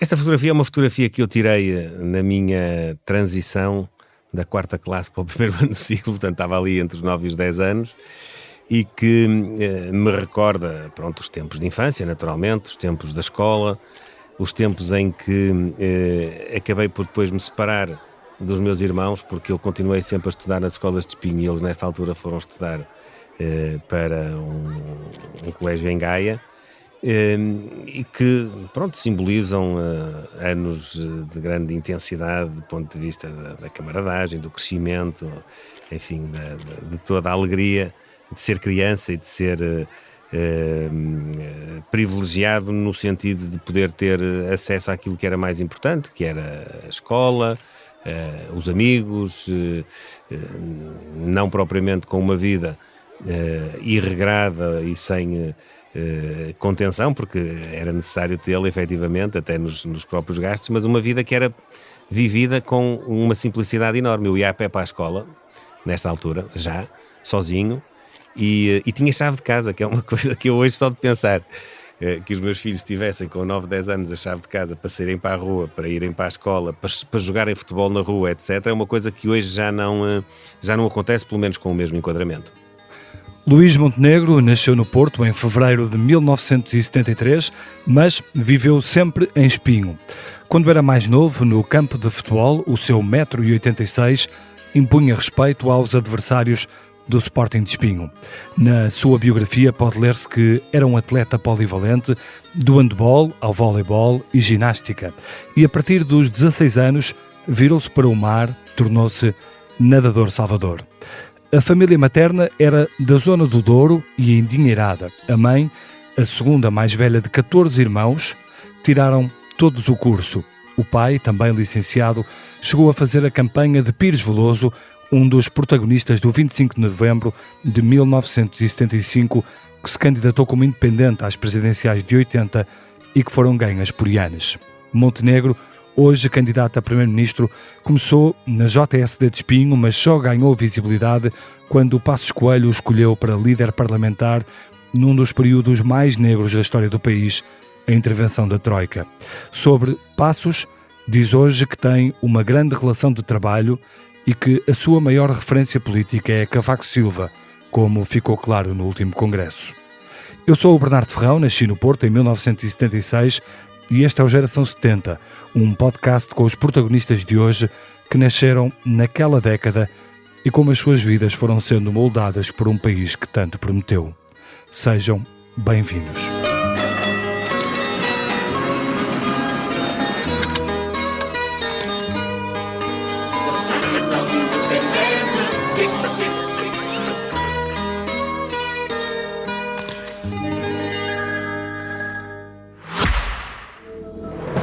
Esta fotografia é uma fotografia que eu tirei na minha transição da 4ª classe para o 1º ano do ciclo, portanto estava ali entre os 9 e os 10 anos, e que me recorda, pronto, os tempos de infância, naturalmente, os tempos da escola, os tempos em que acabei por depois me separar dos meus irmãos, porque eu continuei sempre a estudar nas escolas de Espinho e eles nesta altura foram estudar para um colégio em Gaia, e que, pronto, simbolizam anos de grande intensidade do ponto de vista da camaradagem, do crescimento, enfim, de toda a alegria de ser criança e de ser privilegiado no sentido de poder ter acesso àquilo que era mais importante, que era a escola, os amigos, não propriamente com uma vida irregrada e sem contenção, porque era necessário tê-la efetivamente, até nos próprios gastos, mas uma vida que era vivida com uma simplicidade enorme. Eu ia a pé para a escola, nesta altura, já, sozinho, e tinha chave de casa, que é uma coisa que eu hoje, só de pensar que os meus filhos tivessem com 9, 10 anos a chave de casa para saírem para a rua, para irem para a escola, para jogarem futebol na rua, etc., é uma coisa que hoje já não acontece, pelo menos com o mesmo enquadramento. Luís Montenegro nasceu no Porto em fevereiro de 1973, mas viveu sempre em Espinho. Quando era mais novo, no campo de futebol, o seu 1,86 m impunha respeito aos adversários do Sporting de Espinho. Na sua biografia pode ler-se que era um atleta polivalente, do handball ao voleibol e ginástica. E a partir dos 16 anos virou-se para o mar, tornou-se nadador salvador. A família materna era da zona do Douro e endinheirada. A mãe, a segunda mais velha de 14 irmãos, tiraram todos o curso. O pai, também licenciado, chegou a fazer a campanha de Pires Veloso, um dos protagonistas do 25 de novembro de 1975, que se candidatou como independente às presidenciais de 80 e que foram ganhas por Yanes. Montenegro, hoje candidato a primeiro-ministro, começou na JSD de Espinho, mas só ganhou visibilidade quando o Passos Coelho o escolheu para líder parlamentar num dos períodos mais negros da história do país, a intervenção da Troika. Sobre Passos, diz hoje que tem uma grande relação de trabalho e que a sua maior referência política é Cavaco Silva, como ficou claro no último congresso. Eu sou o Bernardo Ferrão, nasci no Porto em 1976 e este é o Geração 70, um podcast com os protagonistas de hoje que nasceram naquela década e como as suas vidas foram sendo moldadas por um país que tanto prometeu. Sejam bem-vindos.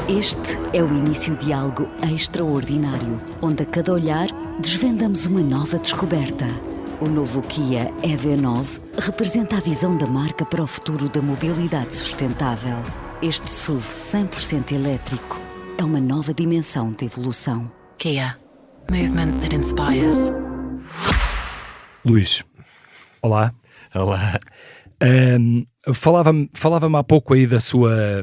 Este é o início de algo extraordinário, onde a cada olhar desvendamos uma nova descoberta. O novo Kia EV9 representa a visão da marca para o futuro da mobilidade sustentável. Este SUV 100% elétrico é uma nova dimensão de evolução. Kia. Movement that inspires. Luís, olá. Olá. Falava-me há pouco aí da sua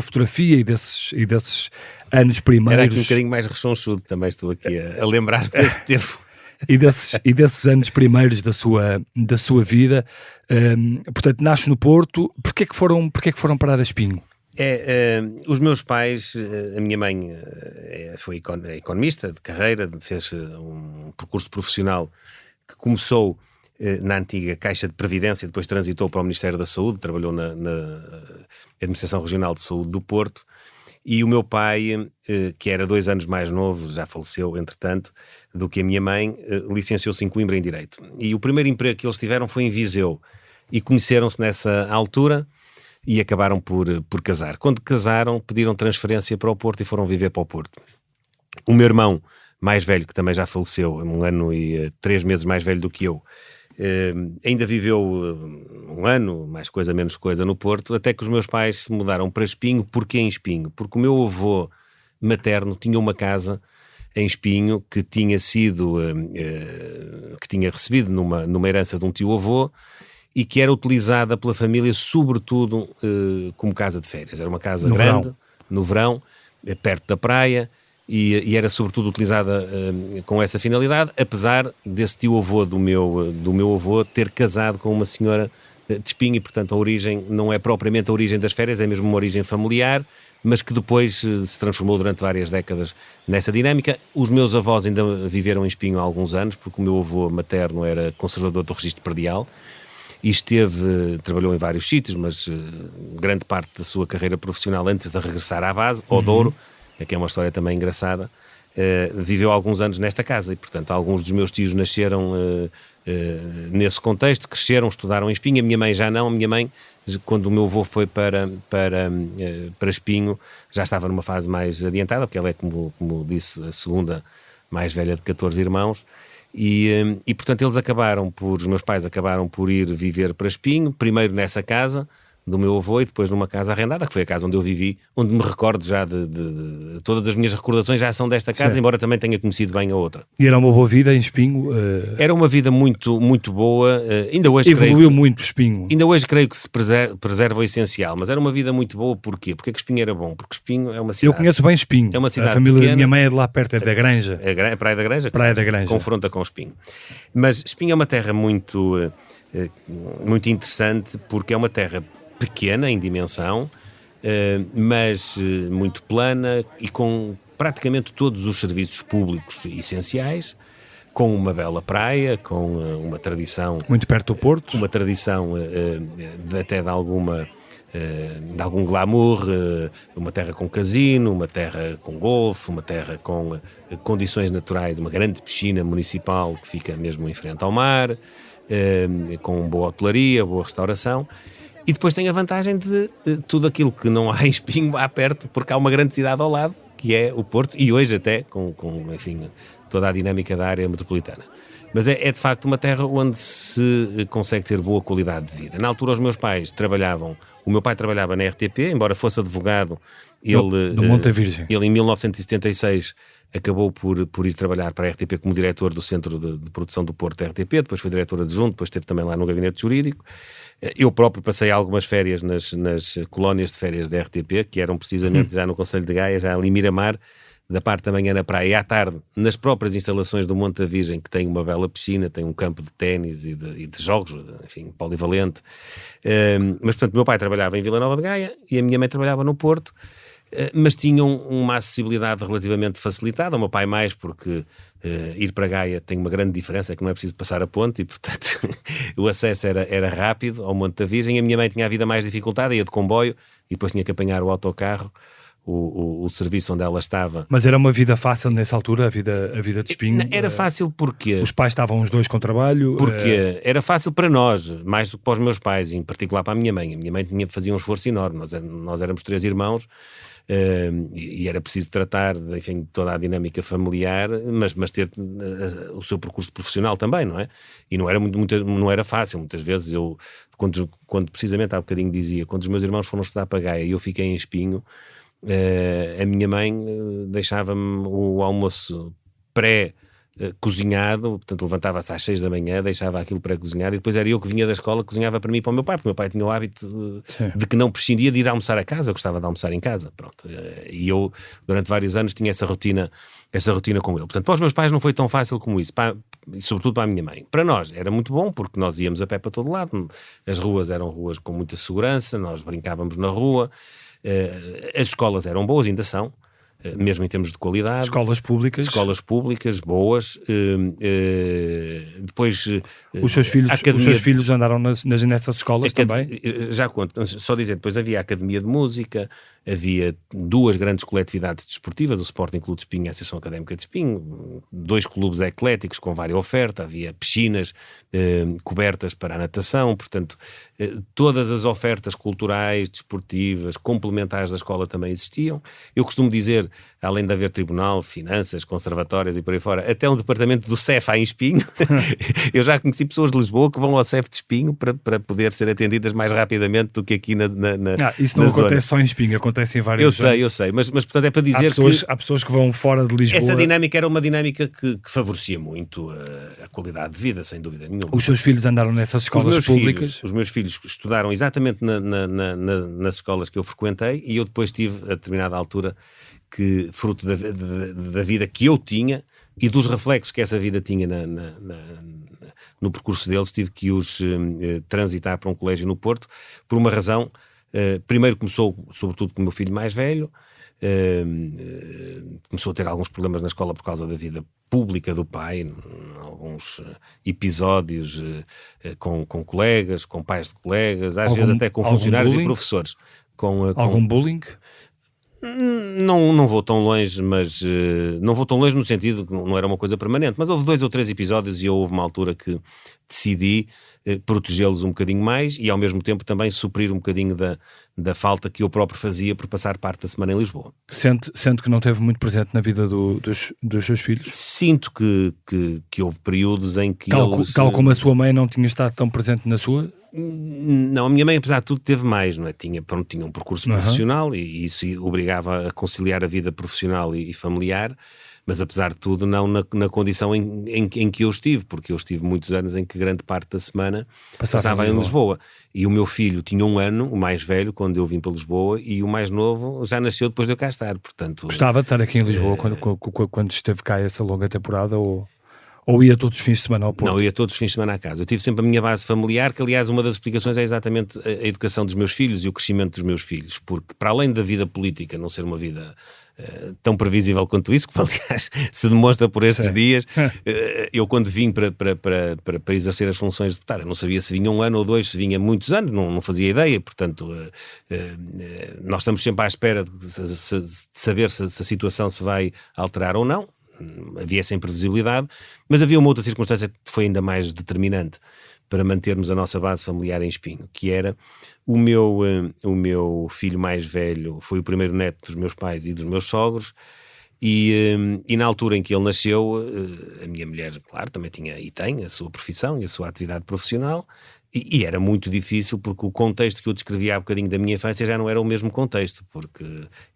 fotografia e desses anos primeiros. Era aqui um bocadinho mais rechonchudo, também estou aqui a lembrar desse tempo. e desses anos primeiros da sua vida. Portanto, nasce no Porto. Porquê que foram parar a Espinho? Os meus pais, a minha mãe foi economista de carreira, fez um percurso profissional que começou na antiga Caixa de Previdência, depois transitou para o Ministério da Saúde, trabalhou na Administração Regional de Saúde do Porto, e o meu pai, que era 2 anos mais novo, já faleceu, entretanto, do que a minha mãe, licenciou-se em Coimbra em Direito. E o primeiro emprego que eles tiveram foi em Viseu, e conheceram-se nessa altura e acabaram por casar. Quando casaram, pediram transferência para o Porto e foram viver para o Porto. O meu irmão mais velho, que também já faleceu, 1 ano e 3 meses mais velho do que eu, ainda viveu 1 ano, mais coisa, menos coisa, no Porto, até que os meus pais se mudaram para Espinho. Porquê em Espinho? Porque o meu avô materno tinha uma casa em Espinho que tinha sido, que tinha recebido numa herança de um tio-avô, e que era utilizada pela família sobretudo como casa de férias. Era uma casa No grande, verão. no verão, perto da praia, e era sobretudo utilizada com essa finalidade, apesar desse tio-avô do meu avô ter casado com uma senhora de Espinho, e portanto a origem não é propriamente a origem das férias, é mesmo uma origem familiar, mas que depois se transformou durante várias décadas nessa dinâmica. Os meus avós ainda viveram em Espinho há alguns anos, porque o meu avô materno era conservador do registro predial, e trabalhou em vários sítios, mas grande parte da sua carreira profissional antes de regressar à base, ao Douro, que é uma história também engraçada, viveu alguns anos nesta casa, e portanto alguns dos meus tios nasceram nesse contexto, cresceram, estudaram em Espinho. A minha mãe já não. A minha mãe, quando o meu avô foi para Espinho, já estava numa fase mais adiantada, porque ela é, como disse, a segunda mais velha de 14 irmãos, e portanto os meus pais acabaram por ir viver para Espinho, primeiro nessa casa do meu avô e depois numa casa arrendada, que foi a casa onde eu vivi, onde me recordo já de todas as minhas recordações já são desta casa, embora também tenha conhecido bem a outra. E era uma boa vida em Espinho? Era uma vida muito, muito boa, ainda hoje evoluiu muito Espinho. Ainda hoje creio que se preserva o essencial, mas era uma vida muito boa. Porquê? Porque é que Espinho era bom? Porque Espinho é uma cidade... Eu conheço bem Espinho. É uma cidade a família pequena. Da minha mãe é de lá perto, é da Granja. A Praia da Granja? Praia da Granja. Confronta com Espinho. Mas Espinho é uma terra muito, muito interessante, porque é uma terra pequena em dimensão, mas muito plana e com praticamente todos os serviços públicos essenciais, com uma bela praia, com uma tradição... Muito perto do Porto. Uma tradição até de algum glamour, uma terra com casino, uma terra com golfe, uma terra com condições naturais, uma grande piscina municipal que fica mesmo em frente ao mar, com boa hotelaria, boa restauração. E depois tem a vantagem de tudo aquilo que não há em Espinho há perto, porque há uma grande cidade ao lado, que é o Porto, e hoje até com enfim, toda a dinâmica da área metropolitana. Mas é de facto uma terra onde se consegue ter boa qualidade de vida. Na altura os meus pais trabalhavam, o meu pai trabalhava na RTP, embora fosse advogado, no Monte Virgem. Ele em 1976 acabou por ir trabalhar para a RTP como diretor do Centro de Produção do Porto da RTP, depois foi diretor adjunto, depois esteve também lá no gabinete jurídico. Eu próprio passei algumas férias nas colónias de férias da RTP, que eram precisamente já no Concelho de Gaia, já ali em Miramar, da parte da manhã na praia e à tarde nas próprias instalações do Monte da Virgem, que tem uma bela piscina, tem um campo de ténis e de jogos, enfim, polivalente. Mas, portanto, meu pai trabalhava em Vila Nova de Gaia e a minha mãe trabalhava no Porto, mas tinham uma acessibilidade relativamente facilitada. O meu pai mais, porque ir para Gaia tem uma grande diferença, é que não é preciso passar a ponte e, portanto, o acesso era rápido ao Monte da Virgem. A minha mãe tinha a vida mais dificultada, ia de comboio e depois tinha que apanhar o autocarro, o serviço onde ela estava. Mas era uma vida fácil nessa altura, a vida de Espinho? Era fácil porque... Os pais estavam os dois com trabalho? Porque era fácil para nós, mais do que para os meus pais, em particular para a minha mãe. A minha mãe fazia um esforço enorme, nós éramos 3 irmãos, e era preciso tratar, enfim, de toda a dinâmica familiar, mas ter o seu percurso profissional também, não é? E não era fácil. Muitas vezes quando precisamente há bocadinho dizia, quando os meus irmãos foram estudar para Gaia e eu fiquei em Espinho, a minha mãe deixava-me o almoço pré-cozinhado, portanto levantava-se às 6 da manhã, deixava aquilo pré-cozinhado e depois era eu que vinha da escola, cozinhava para mim e para o meu pai, porque o meu pai tinha o hábito de que não prescindia de ir almoçar a casa. Eu gostava de almoçar em casa, pronto. E eu durante vários anos tinha essa rotina com ele. Portanto, para os meus pais não foi tão fácil como isso, e sobretudo para a minha mãe. Para nós era muito bom, porque nós íamos a pé para todo lado, as ruas eram ruas com muita segurança, nós brincávamos na rua. As escolas eram boas, ainda são, mesmo em termos de qualidade. Escolas públicas boas. Depois os seus filhos andaram nessas escolas também? Já conto, só dizer, depois havia a Academia de Música, havia 2 grandes coletividades desportivas, o Sporting Clube de Espinho e a Associação Académica de Espinho, 2 clubes ecléticos com várias ofertas, havia piscinas cobertas para a natação, portanto todas as ofertas culturais, desportivas, complementares da escola também existiam. Eu costumo dizer além de haver tribunal, finanças, conservatórias e por aí fora, até um departamento do CEF em Espinho. Eu já conheci pessoas de Lisboa que vão ao CEF de Espinho para poder ser atendidas mais rapidamente do que aqui na isso não na zona. acontece só em Espinho, acontece em várias zonas. Eu sei, mas portanto é para dizer há pessoas que vão fora de Lisboa. Essa dinâmica era uma dinâmica que favorecia muito a qualidade de vida, sem dúvida nenhuma. Os seus filhos andaram nessas escolas públicas? Os meus filhos estudaram exatamente nas escolas que eu frequentei, e eu depois tive, a determinada altura, que fruto da vida que eu tinha e dos reflexos que essa vida tinha no percurso deles, tive que os transitar para um colégio no Porto, por uma razão. Primeiro começou, sobretudo, com o meu filho mais velho. Começou a ter alguns problemas na escola por causa da vida pública do pai, alguns episódios com colegas, com pais de colegas, às vezes até com funcionários e professores. Algum bullying? Não vou tão longe, mas não vou tão longe no sentido que não era uma coisa permanente, mas houve 2 ou 3 episódios e houve uma altura que decidi protegê-los um bocadinho mais e ao mesmo tempo também suprir um bocadinho da falta que eu próprio fazia por passar parte da semana em Lisboa. Sente que não teve muito presente na vida dos seus filhos? Sinto que houve períodos em que tal como a sua mãe não tinha estado tão presente na sua? Não, a minha mãe, apesar de tudo, teve mais, não é? Tinha um percurso profissional e isso obrigava a conciliar a vida profissional e familiar, mas apesar de tudo não na condição em que eu estive, porque eu estive muitos anos em que grande parte da semana passava em Lisboa. E o meu filho tinha 1 ano, o mais velho, quando eu vim para Lisboa, e o mais novo já nasceu depois de eu cá estar, portanto... Gostava de estar aqui em Lisboa quando esteve cá essa longa temporada, ou ia todos os fins de semana ao Porto? Não, eu ia todos os fins de semana à casa. Eu tive sempre a minha base familiar, que aliás uma das explicações é exatamente a educação dos meus filhos e o crescimento dos meus filhos, porque para além da vida política não ser uma vida tão previsível quanto isso, que aliás se demonstra por estes dias, eu quando vim para exercer as funções de deputado, eu não sabia se vinha 1 ano ou 2, se vinha muitos anos, não fazia ideia, portanto nós estamos sempre à espera de saber se a situação se vai alterar ou não. Havia essa imprevisibilidade, mas havia uma outra circunstância que foi ainda mais determinante para mantermos a nossa base familiar em Espinho, que era o meu filho mais velho foi o primeiro neto dos meus pais e dos meus sogros, e na altura em que ele nasceu, a minha mulher, claro, também tinha e tem a sua profissão e a sua atividade profissional, e era muito difícil porque o contexto que eu descrevi há bocadinho da minha infância já não era o mesmo contexto, porque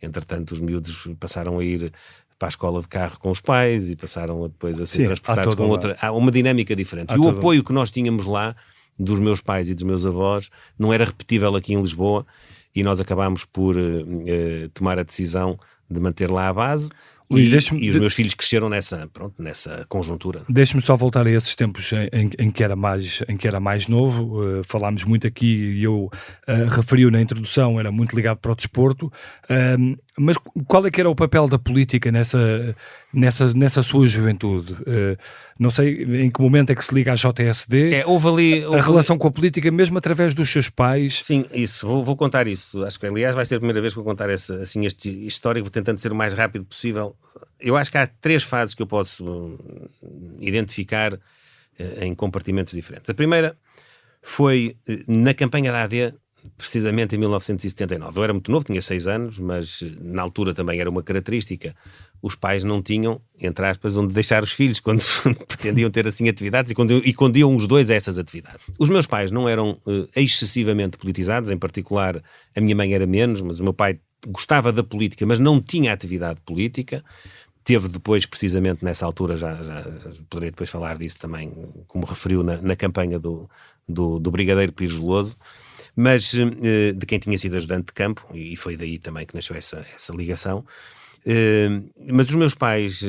entretanto os miúdos passaram a ir para a escola de carro com os pais e passaram depois a ser transportados com outra. Há uma dinâmica diferente. E o apoio que nós tínhamos lá, dos meus pais e dos meus avós, não era repetível aqui em Lisboa, e nós acabámos por tomar a decisão de manter lá a base. E os meus filhos cresceram nessa conjuntura. Deixe-me só voltar a esses tempos em que era mais novo. Falámos muito aqui e eu referi-o na introdução, era muito ligado para o desporto. Mas qual é que era o papel da política nessa sua juventude? Não sei em que momento é que se liga à JSD. Houve a relação com a política, mesmo através dos seus pais. Sim, isso. Vou contar isso. Acho que, aliás, vai ser a primeira vez que vou contar este histórico. Vou tentando ser o mais rápido possível. Eu acho que há 3 fases que eu posso identificar em compartimentos diferentes. A primeira foi na campanha da AD, precisamente em 1979. Eu era muito novo, tinha 6 anos, mas na altura também era uma característica. Os pais não tinham, entre aspas, onde deixar os filhos quando pretendiam ter assim atividades e quando iam os dois a essas atividades. Os meus pais não eram excessivamente politizados, em particular a minha mãe era menos, mas o meu pai gostava da política, mas não tinha atividade política. Teve depois, precisamente nessa altura, já poderei depois falar disso também, como referiu na campanha do Brigadeiro Pires Veloso, mas de quem tinha sido ajudante de campo, e foi daí também que nasceu essa ligação. Mas os meus pais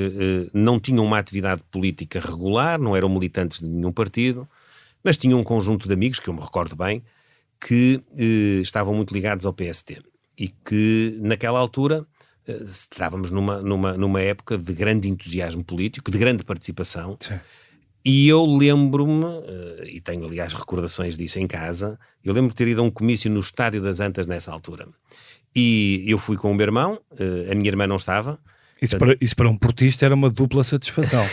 não tinham uma atividade política regular, não eram militantes de nenhum partido, mas tinham um conjunto de amigos, que eu me recordo bem, que estavam muito ligados ao PST e que naquela altura estávamos numa época de grande entusiasmo político, de grande participação. Sim. E eu lembro-me, e tenho aliás recordações disso em casa, eu lembro de ter ido a um comício no Estádio das Antas nessa altura. E eu fui com o meu irmão, a minha irmã não estava. Isso para um portista era uma dupla satisfação.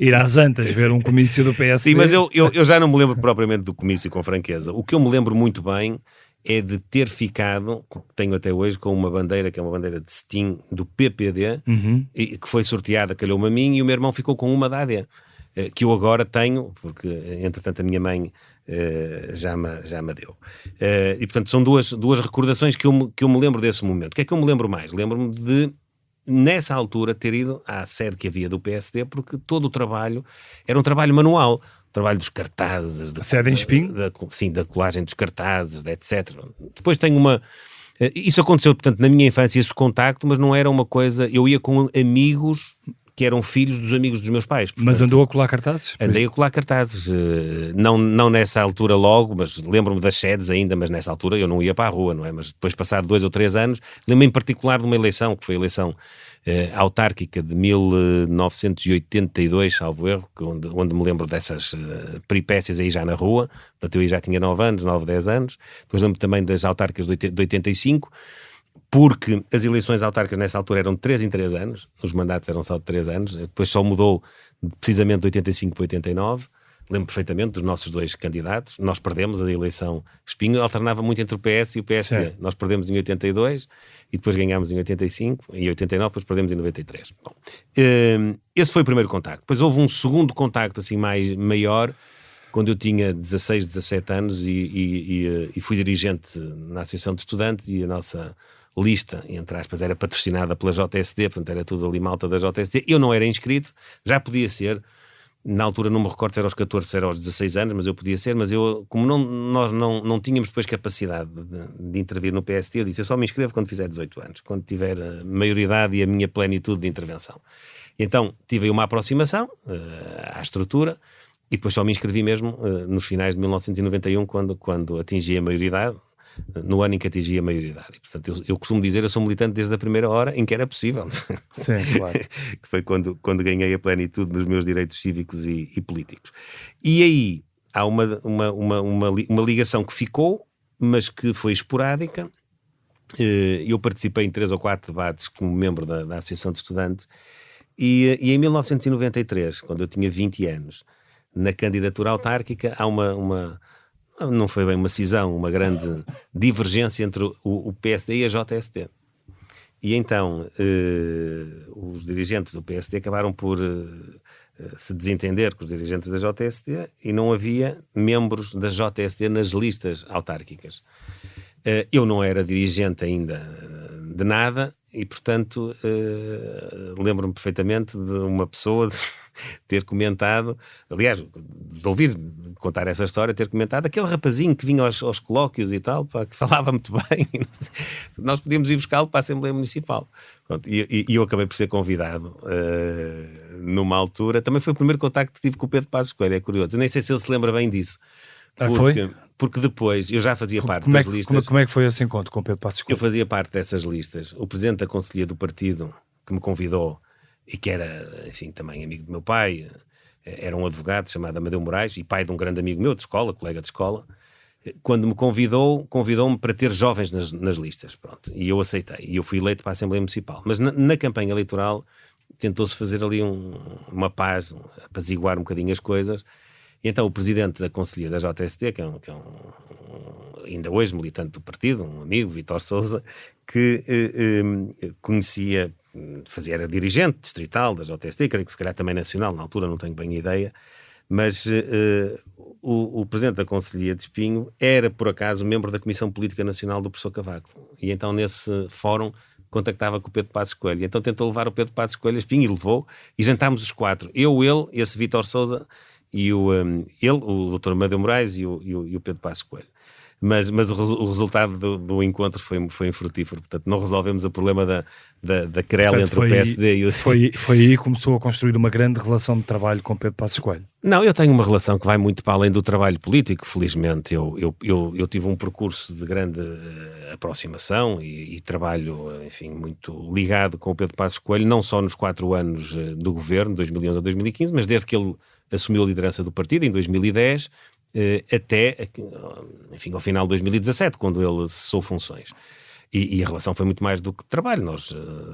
Ir às Antas ver um comício do PSD. Sim, mas eu já não me lembro propriamente do comício, com franqueza. O que eu me lembro muito bem é de ter ficado, tenho até hoje, com uma bandeira, que é uma bandeira de cetim do PPD, que foi sorteada, calhou-me a mim, e o meu irmão ficou com uma da AD, que eu agora tenho, porque entretanto a minha mãe já me deu. E portanto são duas recordações que eu me lembro desse momento. O que é que eu me lembro mais? Lembro-me de, nessa altura, ter ido à sede que havia do PSD, porque todo o trabalho era um trabalho manual. O trabalho dos cartazes. A sede em Espinho? Sim, da colagem dos cartazes, etc. Depois tenho uma... Isso aconteceu, portanto, na minha infância, esse contacto, mas não era uma coisa... Eu ia com amigos que eram filhos dos amigos dos meus pais. Portanto, mas andou a colar cartazes? Andei a colar cartazes, não nessa altura logo, mas lembro-me das sedes ainda, mas nessa altura eu não ia para a rua, não é? Mas depois, passado 2 ou 3 anos, lembro-me em particular de uma eleição, que foi a eleição autárquica de 1982, salvo erro, onde me lembro dessas peripécias aí já na rua. Portanto, eu aí já tinha 9 anos, 9, 10 anos. Depois lembro também das autárquicas de 85, porque as eleições autárquicas nessa altura eram de 3 em 3 anos, os mandatos eram só de 3 anos, depois só mudou precisamente de 85 para 89, lembro perfeitamente dos nossos 2 candidatos, nós perdemos a eleição. Espinho alternava muito entre o PS e o PSD, sim. Nós perdemos em 82 e depois ganhámos em 85, em 89 depois perdemos em 93. Bom, esse foi o primeiro contacto. Depois houve um segundo contacto assim maior, quando eu tinha 16, 17 anos e fui dirigente na Associação de Estudantes, e a nossa lista, entre aspas, era patrocinada pela JSD, portanto era tudo ali malta da JSD. Eu não era inscrito, já podia ser, na altura não me recordo se era aos 14, se era aos 16 anos, mas eu podia ser, mas eu, como nós não tínhamos depois capacidade de intervir no PSD, eu disse, eu só me inscrevo quando fizer 18 anos, quando tiver a maioridade e a minha plenitude de intervenção. E então tive aí uma aproximação à estrutura, e depois só me inscrevi mesmo nos finais de 1991, quando atingi a maioridade, no ano em que atingi a maioridade. E, portanto, eu costumo dizer, eu sou militante desde a primeira hora em que era possível. Sim, claro. Que foi quando ganhei a plenitude dos meus direitos cívicos e políticos. E aí há uma ligação que ficou, mas que foi esporádica. Eu participei em 3 ou 4 debates como membro da Associação de Estudantes, e em 1993, quando eu tinha 20 anos, na candidatura autárquica, há não foi bem uma cisão, uma grande divergência entre o PSD e a JSD. E então os dirigentes do PSD acabaram por se desentender com os dirigentes da JSD, e não havia membros da JSD nas listas autárquicas. Eu não era dirigente ainda de nada, e portanto lembro-me perfeitamente de uma pessoa ter comentado, aliás, de ouvir contar essa história, ter comentado aquele rapazinho que vinha aos colóquios e tal, pá, que falava muito bem, nós podíamos ir buscá-lo para a Assembleia Municipal. Pronto, e eu acabei por ser convidado numa altura. Também foi o primeiro contacto que tive com o Pedro Passos Coelho, é curioso. Eu nem sei se ele se lembra bem disso. Porque depois eu já fazia parte das listas. Como é que foi esse encontro com o Pedro Passos Coelho? Eu fazia parte dessas listas. O presidente da Conselhia do partido, que me convidou, e que era, enfim, também amigo do meu pai, era um advogado chamado Amadeu Moraes, e pai de um grande amigo meu de escola, colega de escola. Quando me convidou-me para ter jovens nas listas, pronto, e eu aceitei, e eu fui eleito para a Assembleia Municipal. Mas na campanha eleitoral tentou-se fazer ali uma paz, apaziguar um bocadinho as coisas, e então o presidente da Conselhia da JSD, que é ainda hoje militante do partido, um amigo, Vítor Sousa, que conhecia, era dirigente distrital da JSD, creio que se calhar também nacional, na altura não tenho bem a ideia, mas o presidente da Conselhia de Espinho era, por acaso, membro da Comissão Política Nacional do professor Cavaco. E então, nesse fórum, contactava com o Pedro Passos Coelho. E então tentou levar o Pedro Passos Coelho a Espinho, e levou, e jantámos os 4. Eu, ele, esse Vítor Sousa, e o Dr. Amadeu Moraes e o Pedro Passos Coelho. Mas o resultado do encontro foi infrutífero. Portanto, não resolvemos o problema da querela entre o PSD e o... Foi aí que começou a construir uma grande relação de trabalho com Pedro Passos Coelho. Não, eu tenho uma relação que vai muito para além do trabalho político, felizmente. Eu tive um percurso de grande aproximação e trabalho, enfim, muito ligado com o Pedro Passos Coelho, não só nos 4 anos do governo, 2011 a 2015, mas desde que ele assumiu a liderança do partido, em 2010, até, enfim, ao final de 2017, quando ele cessou funções. E a relação foi muito mais do que trabalho. Nós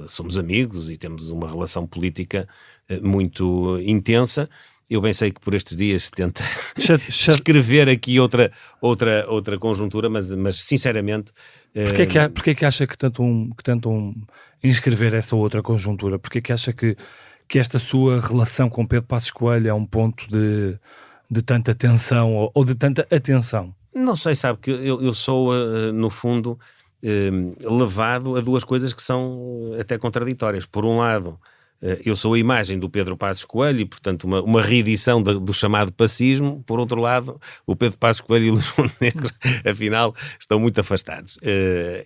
somos amigos e temos uma relação política muito intensa, Eu bem sei que por estes dias se tenta descrever aqui outra conjuntura, mas sinceramente... Porquê que acha que tentam inscrever essa outra conjuntura? Porquê que acha que esta sua relação com Pedro Passos Coelho é um ponto de tanta tensão ou de tanta atenção? Não sei, sabe, que eu sou, no fundo, levado a duas coisas que são até contraditórias. Por um lado, eu sou a imagem do Pedro Passos Coelho e, portanto, uma reedição do chamado passismo. Por outro lado, o Pedro Passos Coelho e o Luís Montenegro, afinal, estão muito afastados.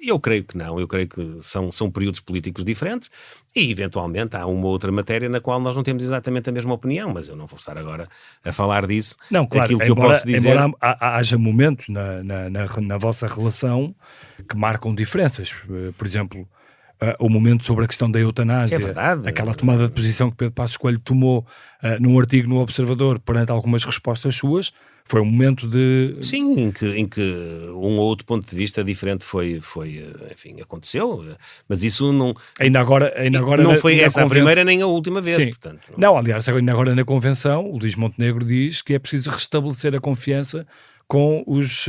Eu creio que não, eu creio que são períodos políticos diferentes e, eventualmente, há uma outra matéria na qual nós não temos exatamente a mesma opinião, mas eu não vou estar agora a falar disso. Não, claro, aquilo que eu posso dizer... embora haja momentos na vossa relação que marcam diferenças. Por exemplo... o momento sobre a questão da eutanásia, é verdade. Aquela tomada de posição que Pedro Passos Coelho tomou num artigo no Observador perante algumas respostas suas, foi um momento de... Sim, em que um ou outro ponto de vista diferente foi enfim, aconteceu, mas isso não... Ainda agora não foi essa a primeira nem a última vez, sim. Portanto... Não, aliás, ainda agora na Convenção, o Luís Montenegro diz que é preciso restabelecer a confiança com os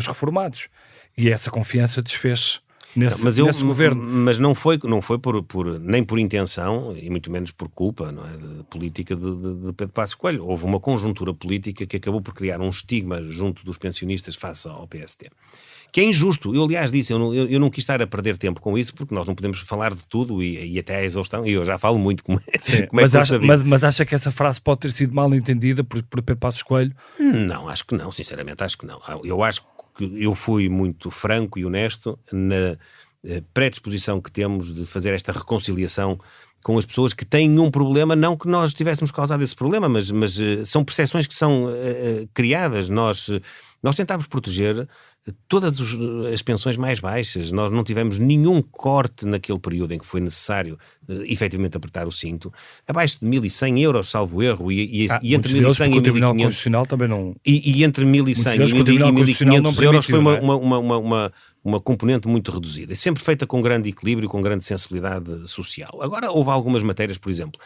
reformados, e essa confiança desfez nesse governo. Mas não foi nem por intenção e muito menos por culpa, não é, de política de Pedro Passos Coelho. Houve uma conjuntura política que acabou por criar um estigma junto dos pensionistas face ao PSD, que é injusto. Eu, aliás, disse, eu não quis estar a perder tempo com isso, porque nós não podemos falar de tudo e até à exaustão, e eu já falo muito como mas acha que essa frase pode ter sido mal entendida por Pedro Passos Coelho? Não, acho que não, sinceramente acho que não. Eu acho que eu fui muito franco e honesto na predisposição que temos de fazer esta reconciliação com as pessoas que têm um problema, não que nós tivéssemos causado esse problema, mas são percepções que são criadas. Nós tentámos proteger todas as pensões mais baixas. Nós não tivemos nenhum corte naquele período em que foi necessário efetivamente apertar o cinto. Abaixo de 1.100 euros, salvo erro, e entre 1.100 e 1.500 também não... e entre 1.100 e 1.500 euros foi uma componente muito reduzida, sempre feita com grande equilíbrio, com grande sensibilidade social. Agora, houve algumas matérias, por exemplo,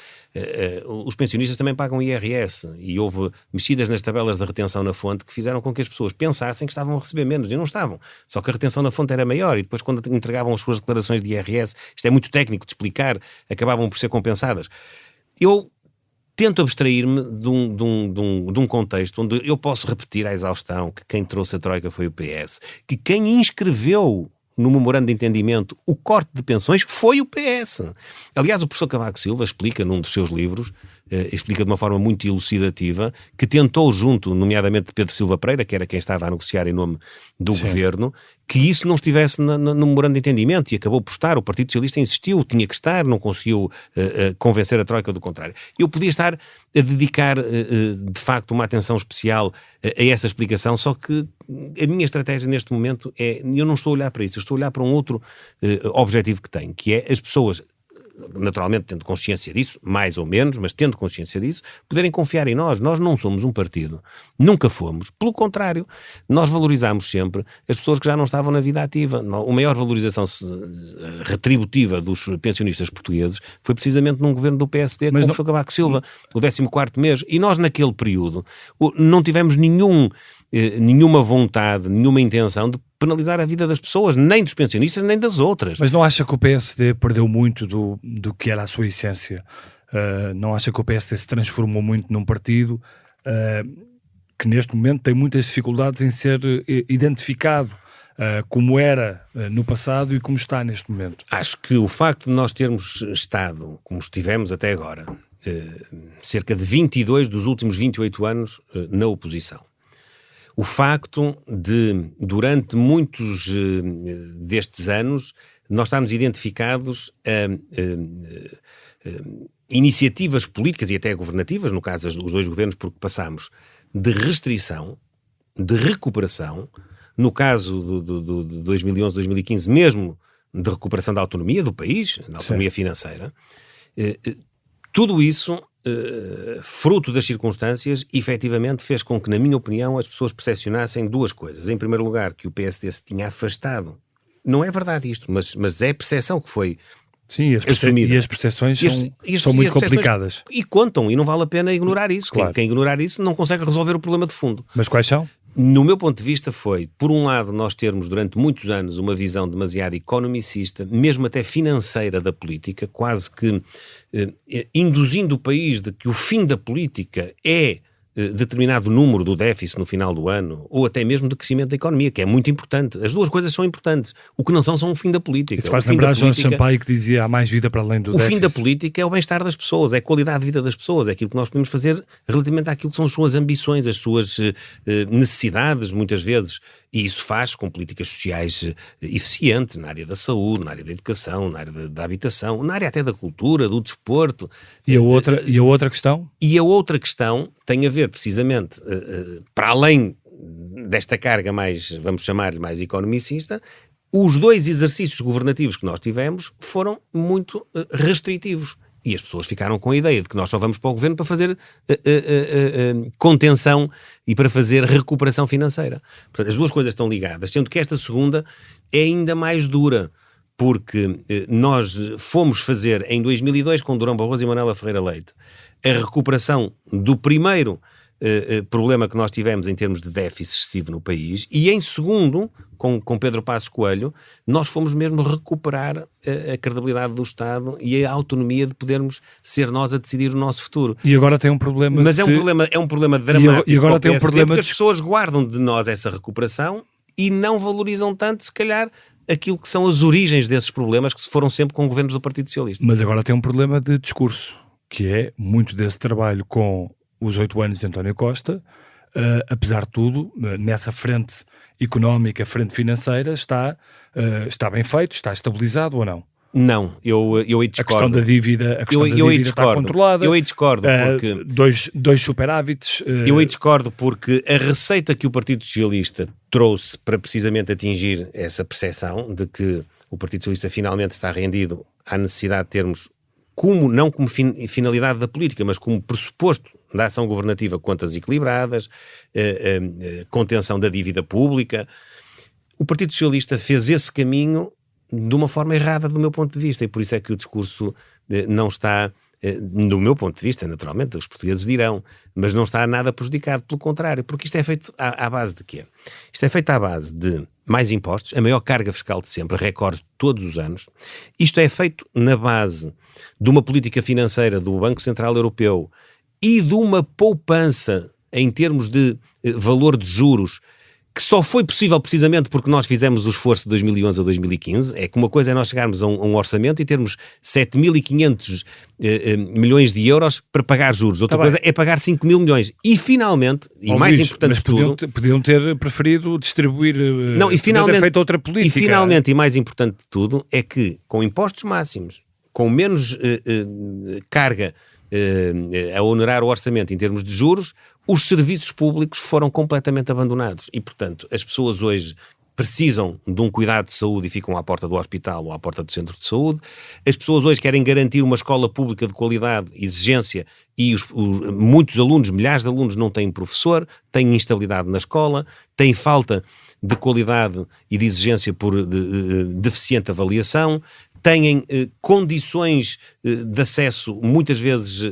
os pensionistas também pagam IRS, e houve mexidas nas tabelas de retenção na fonte que fizeram com que as pessoas pensassem que estavam a receber menos, e não estavam. Só que a retenção na fonte era maior, e depois quando entregavam as suas declarações de IRS, isto é muito técnico de explicar, acabavam por ser compensadas. Eu tento abstrair-me de um contexto onde eu posso repetir à exaustão que quem trouxe a Troika foi o PS, que quem inscreveu no memorando de entendimento o corte de pensões foi o PS. Aliás, o professor Cavaco Silva explica num dos seus livros, explica de uma forma muito elucidativa, que tentou junto, nomeadamente de Pedro Silva Pereira, que era quem estava a negociar em nome do governo, que isso não estivesse no memorando de entendimento, e acabou por estar. O Partido Socialista insistiu, tinha que estar, não conseguiu convencer a Troika do contrário. Eu podia estar a dedicar, de facto, uma atenção especial a essa explicação, só que a minha estratégia neste momento eu não estou a olhar para isso, eu estou a olhar para um outro objetivo que tenho, que é as pessoas, naturalmente tendo consciência disso, mais ou menos, mas tendo consciência disso, poderem confiar em nós. Nós não somos um partido, nunca fomos, pelo contrário, nós valorizamos sempre as pessoas que já não estavam na vida ativa. A maior valorização retributiva dos pensionistas portugueses foi precisamente num governo do PSD com o professor Cavaco Silva, o 14º mês, e nós naquele período não tivemos nenhuma vontade, nenhuma intenção de penalizar a vida das pessoas, nem dos pensionistas, nem das outras. Mas não acha que o PSD perdeu muito do que era a sua essência? Não acha que o PSD se transformou muito num partido que neste momento tem muitas dificuldades em ser identificado como era no passado e como está neste momento? Acho que o facto de nós termos estado, como estivemos até agora, cerca de 22 dos últimos 28 anos na oposição, o facto de, durante muitos destes anos, nós estarmos identificados a iniciativas políticas e até governativas, no caso dos dois governos, porque passámos de restrição, de recuperação, no caso de 2011, 2015, mesmo de recuperação da autonomia do país, da autonomia financeira, tudo isso, fruto das circunstâncias, efetivamente fez com que, na minha opinião, as pessoas percepcionassem duas coisas. Em primeiro lugar, que o PSD se tinha afastado. Não é verdade isto, mas é a percepção que foi Sim, assumida. E as percepções são muito complicadas. E contam, e não vale a pena ignorar isso. Claro. Quem ignorar isso não consegue resolver o problema de fundo. Mas quais são? No meu ponto de vista foi, por um lado, nós termos durante muitos anos uma visão demasiado economicista, mesmo até financeira da política, quase que induzindo o país de que o fim da política é determinado número do déficit no final do ano, ou até mesmo de crescimento da economia, que é muito importante. As duas coisas são importantes. O que não são o fim da política. Isso faz lembrar Jorge Sampaio, que dizia há mais vida para além do déficit. O fim da política é o bem-estar das pessoas, é a qualidade de vida das pessoas, é aquilo que nós podemos fazer relativamente àquilo que são as suas ambições, as suas necessidades, muitas vezes. E isso faz com políticas sociais eficientes, na área da saúde, na área da educação, na área da habitação, na área até da cultura, do desporto. E a outra questão? E a outra questão tem a ver, precisamente, para além desta carga mais, vamos chamar-lhe mais economicista, os dois exercícios governativos que nós tivemos foram muito restritivos. E as pessoas ficaram com a ideia de que nós só vamos para o governo para fazer contenção e para fazer recuperação financeira. Portanto, as duas coisas estão ligadas, sendo que esta segunda é ainda mais dura, porque nós fomos fazer em 2002, com Durão Barroso e Manuela Ferreira Leite, a recuperação do primeiro problema que nós tivemos em termos de déficit excessivo no país, e em segundo, com Pedro Passos Coelho, nós fomos mesmo recuperar a credibilidade do Estado e a autonomia de podermos ser nós a decidir o nosso futuro. E agora tem um problema... Mas é um problema dramático. E agora tem um problema... Porque as pessoas guardam de nós essa recuperação e não valorizam tanto, se calhar, aquilo que são as origens desses problemas, que se foram sempre com governos do Partido Socialista. Mas agora tem um problema de discurso, que é muito desse trabalho com os 8 anos de António Costa, apesar de tudo, nessa frente económica, frente financeira, está bem feito, está estabilizado ou não? Não, eu aí discordo. A questão da dívida, está controlada. Eu aí discordo porque... Dois superávites... Eu aí discordo porque a receita que o Partido Socialista trouxe para precisamente atingir essa percepção de que o Partido Socialista finalmente está rendido à necessidade de termos, não como finalidade da política, mas como pressuposto da ação governativa, contas equilibradas, contenção da dívida pública. O Partido Socialista fez esse caminho de uma forma errada do meu ponto de vista, e por isso é que o discurso não está, do meu ponto de vista, naturalmente, os portugueses dirão, mas não está nada prejudicado, pelo contrário, porque isto é feito à base de quê? Isto é feito à base de mais impostos, a maior carga fiscal de sempre, recorde todos os anos. Isto é feito na base de uma política financeira do Banco Central Europeu e de uma poupança em termos de valor de juros que só foi possível precisamente porque nós fizemos o esforço de 2011 a 2015. É que uma coisa é nós chegarmos a um orçamento e termos 7.500 milhões de euros para pagar juros. Outra coisa é pagar 5 mil milhões. E finalmente, e mais importante de tudo... Podiam ter preferido distribuir... Não, e finalmente... ter feito outra política. E finalmente, e mais importante de tudo, é que com impostos máximos, com menos carga a honorar o orçamento em termos de juros, os serviços públicos foram completamente abandonados e, portanto, as pessoas hoje precisam de um cuidado de saúde e ficam à porta do hospital ou à porta do centro de saúde. As pessoas hoje querem garantir uma escola pública de qualidade, exigência, e muitos alunos, milhares de alunos não têm professor, têm instabilidade na escola, têm falta de qualidade e de exigência por deficiente avaliação, têm condições de acesso muitas vezes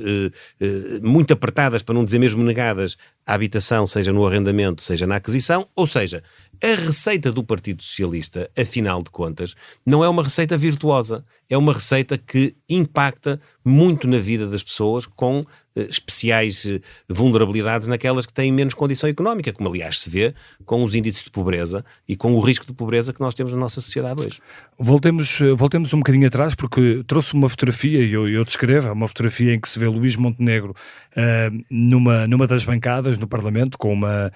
muito apertadas, para não dizer mesmo negadas, à habitação, seja no arrendamento, seja na aquisição. Ou seja, a receita do Partido Socialista, afinal de contas, não é uma receita virtuosa, é uma receita que impacta muito na vida das pessoas com especiais vulnerabilidades naquelas que têm menos condição económica, como aliás se vê com os índices de pobreza e com o risco de pobreza que nós temos na nossa sociedade hoje. Voltemos um bocadinho atrás, porque trouxe uma fotografia, e eu descrevo, uma fotografia em que se vê Luís Montenegro numa das bancadas no Parlamento, com uma...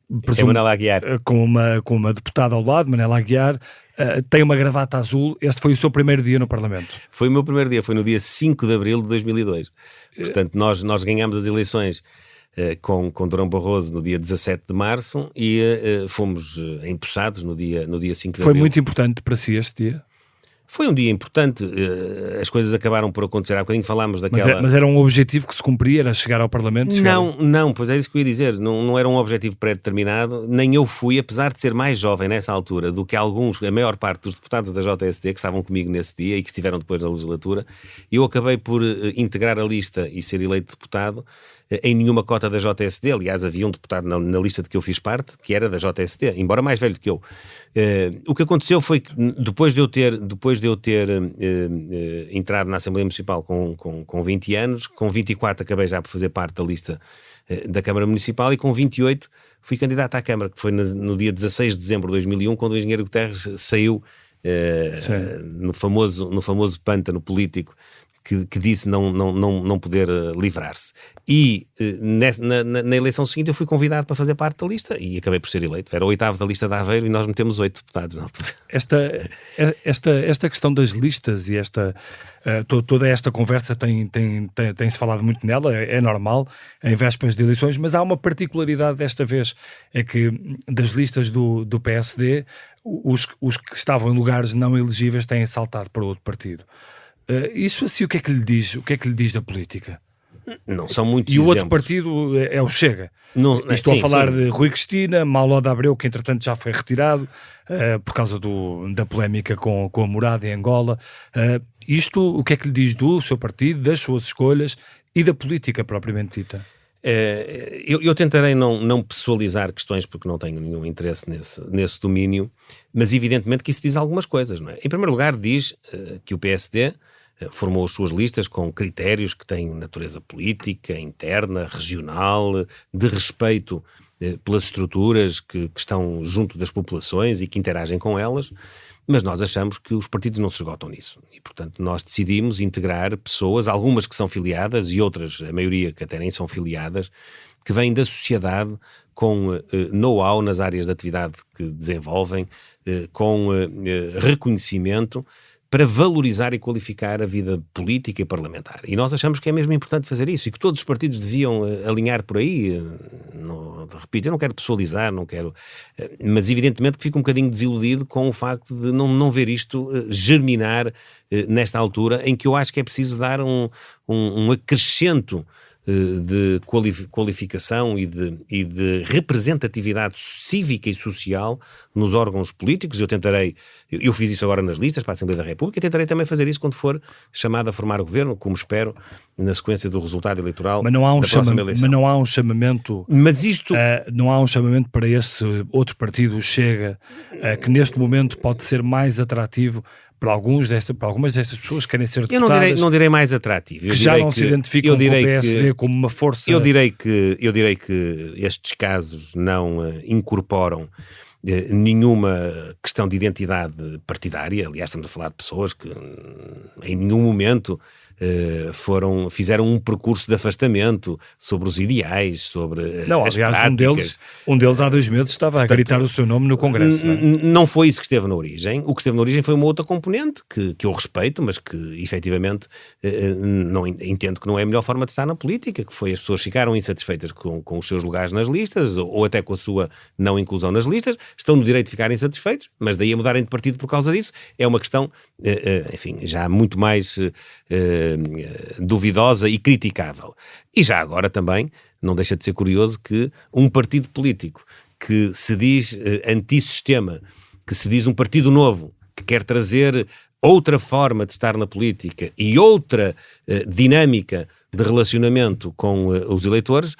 Manuela Aguiar. Com uma deputada ao lado, Manuela Aguiar, tem uma gravata azul. Este foi o seu primeiro dia no Parlamento? Foi o meu primeiro dia, foi no dia 5 de abril de 2002. Portanto, nós ganhámos as eleições com Durão Barroso no dia 17 de março e fomos empossados no dia 5 de abril. Foi muito importante para si este dia? Foi um dia importante, as coisas acabaram por acontecer. Há bocadinho falámos daquela... Mas era um objetivo que se cumpria, era chegar ao Parlamento? Não, pois é isso que eu ia dizer. Não era um objetivo pré-determinado, nem eu fui, apesar de ser mais jovem nessa altura do que a maior parte dos deputados da JST que estavam comigo nesse dia e que estiveram depois na legislatura. Eu acabei por integrar a lista e ser eleito deputado em nenhuma cota da JST. Aliás, havia um deputado na lista de que eu fiz parte, que era da JST, embora mais velho que eu. O que aconteceu foi que depois de eu ter entrado na Assembleia Municipal com 20 anos, com 24 acabei já por fazer parte da lista da Câmara Municipal e com 28 fui candidato à Câmara, que foi no dia 16 de dezembro de 2001, quando o engenheiro Guterres saiu no famoso pântano político que disse não poder livrar-se. E na eleição seguinte eu fui convidado para fazer parte da lista e acabei por ser eleito. Era o 8º da lista de Aveiro e nós metemos 8 deputados na altura. Esta questão das listas e toda esta conversa tem-se falado muito nela, é normal, em vésperas de eleições, mas há uma particularidade desta vez, é que das listas do PSD, os que estavam em lugares não elegíveis têm saltado para outro partido. Isso assim, o que é que lhe diz da política? Não são muitos E o exemplos. outro partido é o Chega. Estou sim, a falar sim. de Rui Cristina, Malo de Abreu, que entretanto já foi retirado por causa da polémica com a morada em Angola. O que é que lhe diz do seu partido, das suas escolhas e da política propriamente dita? Eu tentarei não pessoalizar questões porque não tenho nenhum interesse nesse domínio, mas evidentemente que isso diz algumas coisas, não é? Em primeiro lugar diz que o PSD formou as suas listas com critérios que têm natureza política, interna, regional, de respeito pelas estruturas que estão junto das populações e que interagem com elas, mas nós achamos que os partidos não se esgotam nisso e, portanto, nós decidimos integrar pessoas, algumas que são filiadas e outras, a maioria que até nem são filiadas, que vêm da sociedade com know-how nas áreas de atividade que desenvolvem, com reconhecimento, para valorizar e qualificar a vida política e parlamentar. E nós achamos que é mesmo importante fazer isso e que todos os partidos deviam alinhar por aí. Repito, eu não quero pessoalizar, mas evidentemente que fico um bocadinho desiludido com o facto de não ver isto germinar nesta altura em que eu acho que é preciso dar um acrescento de qualificação e de representatividade cívica e social nos órgãos políticos. Eu fiz isso agora nas listas para a Assembleia da República e tentarei também fazer isso quando for chamado a formar o governo, como espero, na sequência do resultado eleitoral da próxima eleição. Mas não há um chamamento... Mas isto... não há um chamamento para esse outro partido, o Chega, que neste momento pode ser mais atrativo para algumas destas pessoas que querem ser deputadas. Eu não direi mais atrativo. Que já não se identificam com o PSD como uma força... Eu direi que estes casos não incorporam nenhuma questão de identidade partidária. Aliás, estamos a falar de pessoas que em nenhum momento fizeram um percurso de afastamento sobre os ideais, sobre as práticas. Um deles há 2 meses estava a gritar o seu nome no Congresso. Não foi isso que esteve na origem. O que esteve na origem foi uma outra componente que eu respeito, mas que efetivamente entendo que não é a melhor forma de estar na política, que foi as pessoas ficaram insatisfeitas com os seus lugares nas listas ou até com a sua não inclusão nas listas, estão no direito de ficarem insatisfeitos, mas daí a mudarem de partido por causa disso é uma questão, enfim, já muito mais duvidosa e criticável. E já agora também não deixa de ser curioso que um partido político que se diz antissistema, que se diz um partido novo, que quer trazer outra forma de estar na política e outra dinâmica de relacionamento com os eleitores,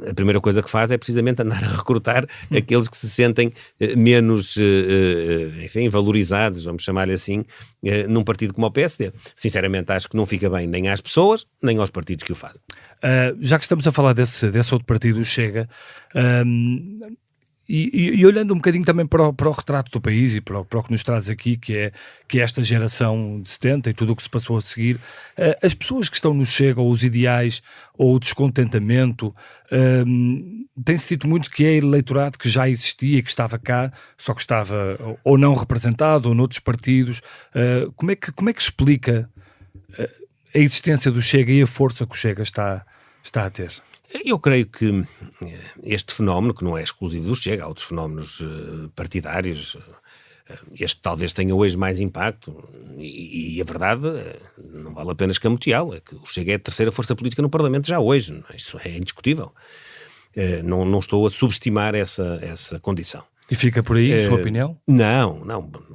a primeira coisa que faz é precisamente andar a recrutar aqueles que se sentem menos, enfim, valorizados, vamos chamar-lhe assim, num partido como o PSD. Sinceramente, acho que não fica bem nem às pessoas, nem aos partidos que o fazem. Já que estamos a falar desse outro partido, o Chega, e olhando um bocadinho também para o retrato do país e para o que nos traz aqui, que é esta geração de 70 e tudo o que se passou a seguir, as pessoas que estão no Chega, ou os ideais, ou o descontentamento, tem-se dito muito que é eleitorado que já existia, que estava cá, só que estava ou não representado, ou noutros partidos. Como é que explica a existência do Chega e a força que o Chega está a ter? Eu creio que este fenómeno, que não é exclusivo do Chega, há outros fenómenos partidários, Este talvez tenha hoje mais impacto e a verdade não vale a pena escamoteá-lo, é que o Chega é a terceira força política no Parlamento já hoje, não é? Isso é indiscutível. Não estou a subestimar essa condição. E fica por aí, sua opinião? Não,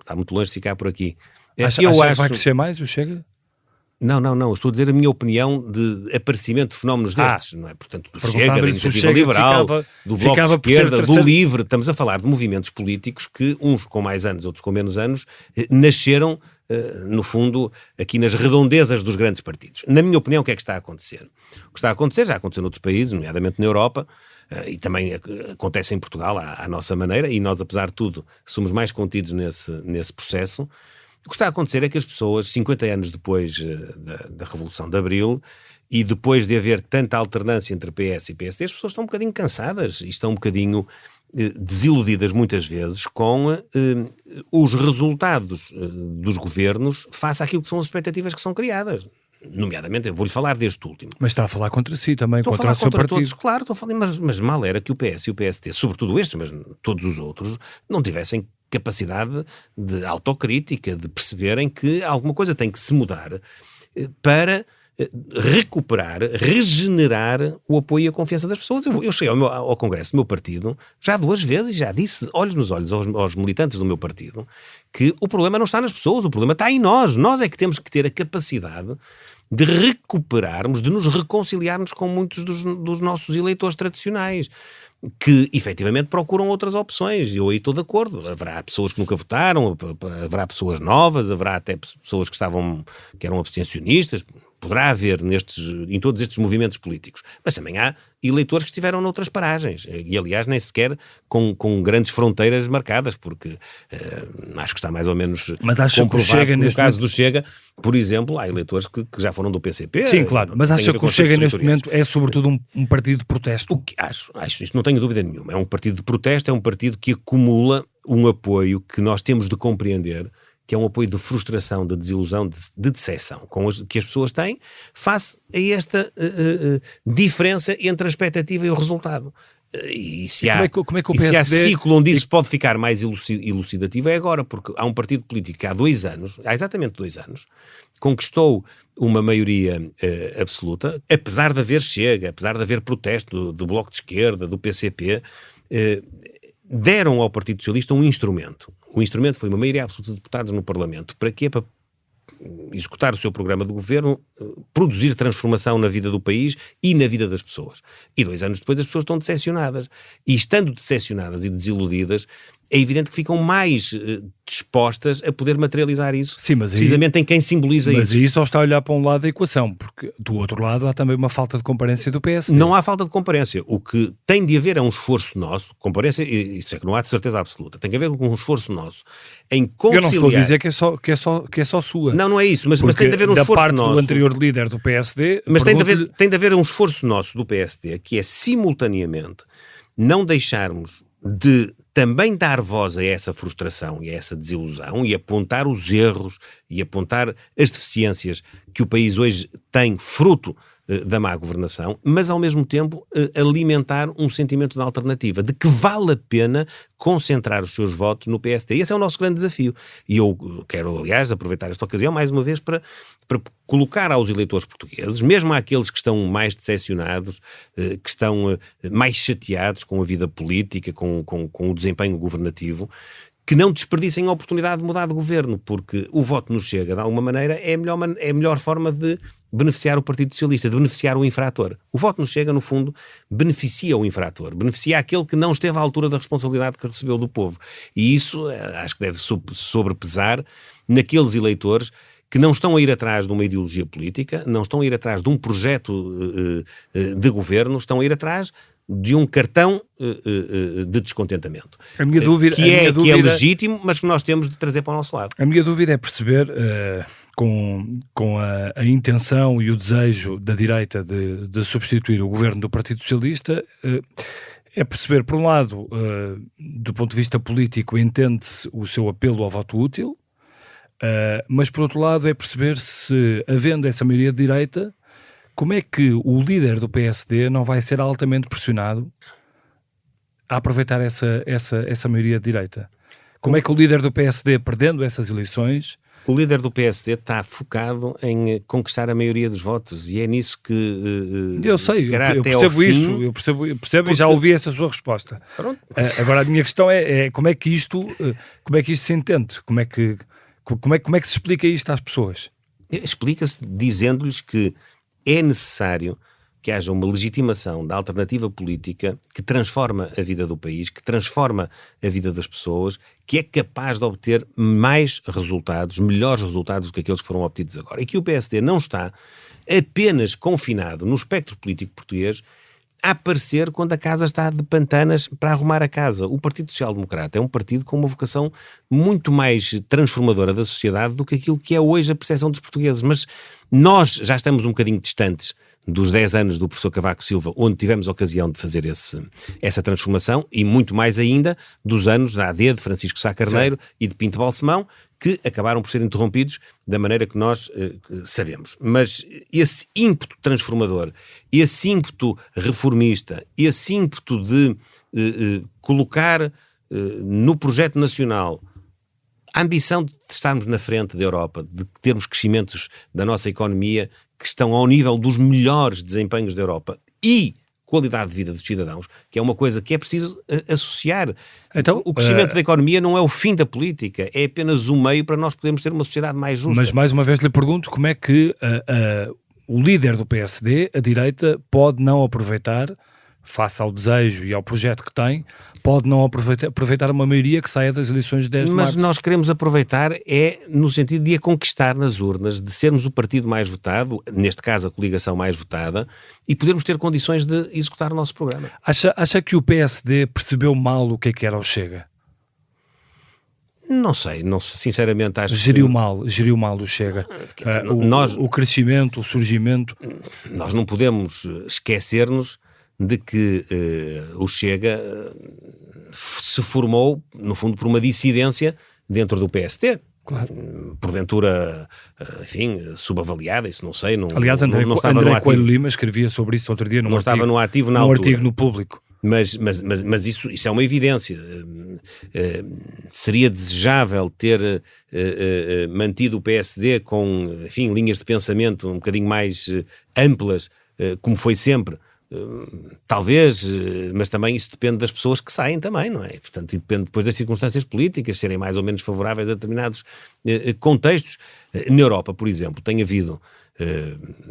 está muito longe de ficar por aqui. Acha que vai crescer mais o Chega? Não, estou a dizer a minha opinião de aparecimento de fenómenos destes, não é? Portanto, do Chega, da Iniciativa Liberal, do Bloco de Esquerda, do Livre, estamos a falar de movimentos políticos que, uns com mais anos, outros com menos anos, nasceram, no fundo, aqui nas redondezas dos grandes partidos. Na minha opinião, o que é que está a acontecer? O que está a acontecer já aconteceu noutros países, nomeadamente na Europa, e também acontece em Portugal à nossa maneira, e nós, apesar de tudo, somos mais contidos nesse processo. O que está a acontecer é que as pessoas, 50 anos depois da Revolução de Abril, e depois de haver tanta alternância entre PS e PSD, as pessoas estão um bocadinho cansadas e estão um bocadinho desiludidas muitas vezes com os resultados dos governos face àquilo que são as expectativas que são criadas. Nomeadamente, eu vou-lhe falar deste último. Mas está a falar contra si também, contra o seu partido. Todos, claro, estou a falar, mas mal era que o PS e o PSD, sobretudo estes, mas todos os outros, não tivessem capacidade de autocrítica, de perceberem que alguma coisa tem que se mudar para recuperar, regenerar o apoio e a confiança das pessoas. Eu cheguei ao Congresso do meu partido já 2 vezes e já disse, olhos nos olhos aos militantes do meu partido, que o problema não está nas pessoas, o problema está em nós. Nós é que temos que ter a capacidade de recuperarmos, de nos reconciliarmos com muitos dos nossos eleitores tradicionais, que efetivamente procuram outras opções. Eu aí estou de acordo. Haverá pessoas que nunca votaram, haverá pessoas novas, haverá até pessoas que eram abstencionistas. Poderá haver em todos estes movimentos políticos. Mas também há eleitores que estiveram noutras paragens. E, aliás, nem sequer com grandes fronteiras marcadas, porque acho que está mais ou menos comprovado que no caso do Chega, por exemplo, há eleitores que já foram do PCP. Sim, claro. Mas acha que o Chega neste momento é sobretudo um partido de protesto? Acho isso, não tenho dúvida nenhuma. É um partido de protesto, é um partido que acumula um apoio que nós temos de compreender, que é um apoio de frustração, de desilusão, de decepção que as pessoas têm face a esta diferença entre a expectativa e o resultado. E se há ciclo onde isso pode ficar mais elucidativo é agora, porque há um partido político que há exatamente 2 anos, conquistou uma maioria absoluta, apesar de haver Chega, apesar de haver protesto do Bloco de Esquerda, do PCP, deram ao Partido Socialista um instrumento. O instrumento foi uma maioria absoluta de deputados no Parlamento. Para quê? Para executar o seu programa de governo, produzir transformação na vida do país e na vida das pessoas. E 2 anos depois as pessoas estão decepcionadas. E estando decepcionadas e desiludidas, é evidente que ficam mais dispostas a poder materializar isso. Sim, mas precisamente em quem simboliza isso. Mas aí só está a olhar para um lado da equação, porque do outro lado há também uma falta de comparência do PSD. Não há falta de comparência. O que tem de haver é um esforço nosso, comparência, isso é que não há de certeza absoluta, tem que haver um esforço nosso em conciliar... Eu não estou a dizer que é só sua. Não é isso, mas tem de haver um esforço nosso. Da parte do anterior líder do PSD... Mas tem de haver um esforço nosso do PSD, que é simultaneamente não deixarmos de também dar voz a essa frustração e a essa desilusão e apontar os erros e apontar as deficiências que o país hoje tem fruto da má governação, mas ao mesmo tempo alimentar um sentimento de alternativa, de que vale a pena concentrar os seus votos no PSD. Esse é o nosso grande desafio. E eu quero, aliás, aproveitar esta ocasião mais uma vez para colocar aos eleitores portugueses, mesmo àqueles que estão mais decepcionados, que estão mais chateados com a vida política, com o desempenho governativo, que não desperdicem a oportunidade de mudar de governo, porque o voto nos Chega, de alguma maneira, é a melhor forma de beneficiar o Partido Socialista, de beneficiar o infrator. O voto nos Chega, no fundo, beneficia o infrator, beneficia aquele que não esteve à altura da responsabilidade que recebeu do povo. E isso acho que deve sobrepesar naqueles eleitores que não estão a ir atrás de uma ideologia política, não estão a ir atrás de um projeto de governo, estão a ir atrás de um cartão de descontentamento. A minha dúvida, que é legítimo, mas que nós temos de trazer para o nosso lado. A minha dúvida é perceber, com a intenção e o desejo da direita de substituir o governo do Partido Socialista, é perceber, por um lado, do ponto de vista político, entende-se o seu apelo ao voto útil, mas por outro lado é perceber se, havendo essa maioria de direita, como é que o líder do PSD não vai ser altamente pressionado a aproveitar essa maioria de direita? Como é que o líder do PSD, perdendo essas eleições... O líder do PSD está focado em conquistar a maioria dos votos e é nisso que eu sei, eu percebo isso, eu percebo e já ouvi essa sua resposta. Agora a minha questão é como é que isto se entende? Como é que se explica isto às pessoas? Explica-se dizendo-lhes que é necessário que haja uma legitimação da alternativa política que transforma a vida do país, que transforma a vida das pessoas, que é capaz de obter mais resultados, melhores resultados do que aqueles que foram obtidos agora. E que o PSD não está apenas confinado no espectro político português a aparecer quando a casa está de pantanas para arrumar a casa. O Partido Social Democrata é um partido com uma vocação muito mais transformadora da sociedade do que aquilo que é hoje a percepção dos portugueses. Mas nós já estamos um bocadinho distantes dos 10 anos do professor Cavaco Silva, onde tivemos a ocasião de fazer essa transformação, e muito mais ainda dos anos da AD, de Francisco Sá Carneiro e de Pinto Balsemão, que acabaram por ser interrompidos da maneira que nós sabemos. Mas esse ímpeto transformador, esse ímpeto reformista, esse ímpeto de colocar no projeto nacional a ambição de estarmos na frente da Europa, de termos crescimentos da nossa economia que estão ao nível dos melhores desempenhos da Europa e qualidade de vida dos cidadãos, que é uma coisa que é preciso associar. Então, o crescimento da economia não é o fim da política, é apenas um meio para nós podermos ter uma sociedade mais justa. Mas mais uma vez lhe pergunto como é que o líder do PSD, a direita, pode não aproveitar, face ao desejo e ao projeto que tem, pode não aproveitar uma maioria que saia das eleições de 10 de março. Mas nós queremos aproveitar no sentido de a conquistar nas urnas, de sermos o partido mais votado, neste caso a coligação mais votada, e podermos ter condições de executar o nosso programa. Acha que o PSD percebeu mal o que era o Chega? Não sei, sinceramente acho Geriu mal o Chega. O crescimento, o surgimento. Nós não podemos esquecer-nos de que o Chega se formou, no fundo, por uma dissidência dentro do PSD. Claro. Porventura, enfim, subavaliada, isso não sei. Aliás, André Coelho Lima escrevia sobre isso outro dia num artigo no Público. Mas isso é uma evidência. Seria desejável ter mantido o PSD com, enfim, linhas de pensamento um bocadinho mais amplas, como foi sempre. Talvez, mas também isso depende das pessoas que saem também, não é? Portanto, depende depois das circunstâncias políticas, serem mais ou menos favoráveis a determinados contextos. Na Europa, por exemplo, tem havido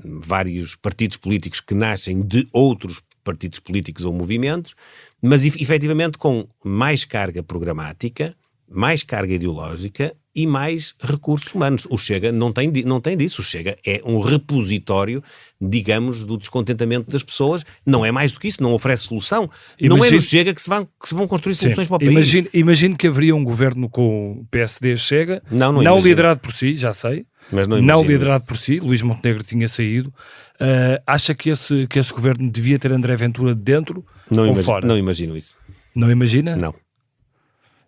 vários partidos políticos que nascem de outros partidos políticos ou movimentos, mas efetivamente com mais carga programática, mais carga ideológica e mais recursos humanos. O Chega não tem disso. O Chega é um repositório, digamos, do descontentamento das pessoas. Não é mais do que isso, não oferece solução. Não é no Chega que se vão construir soluções para o país. Imagino que haveria um governo com o PSD Chega, não liderado por si, já sei, mas não liderado por si. Luís Montenegro tinha saído. Acha que esse governo devia ter André Ventura dentro ou fora? Não imagino isso. Não imagina? Não.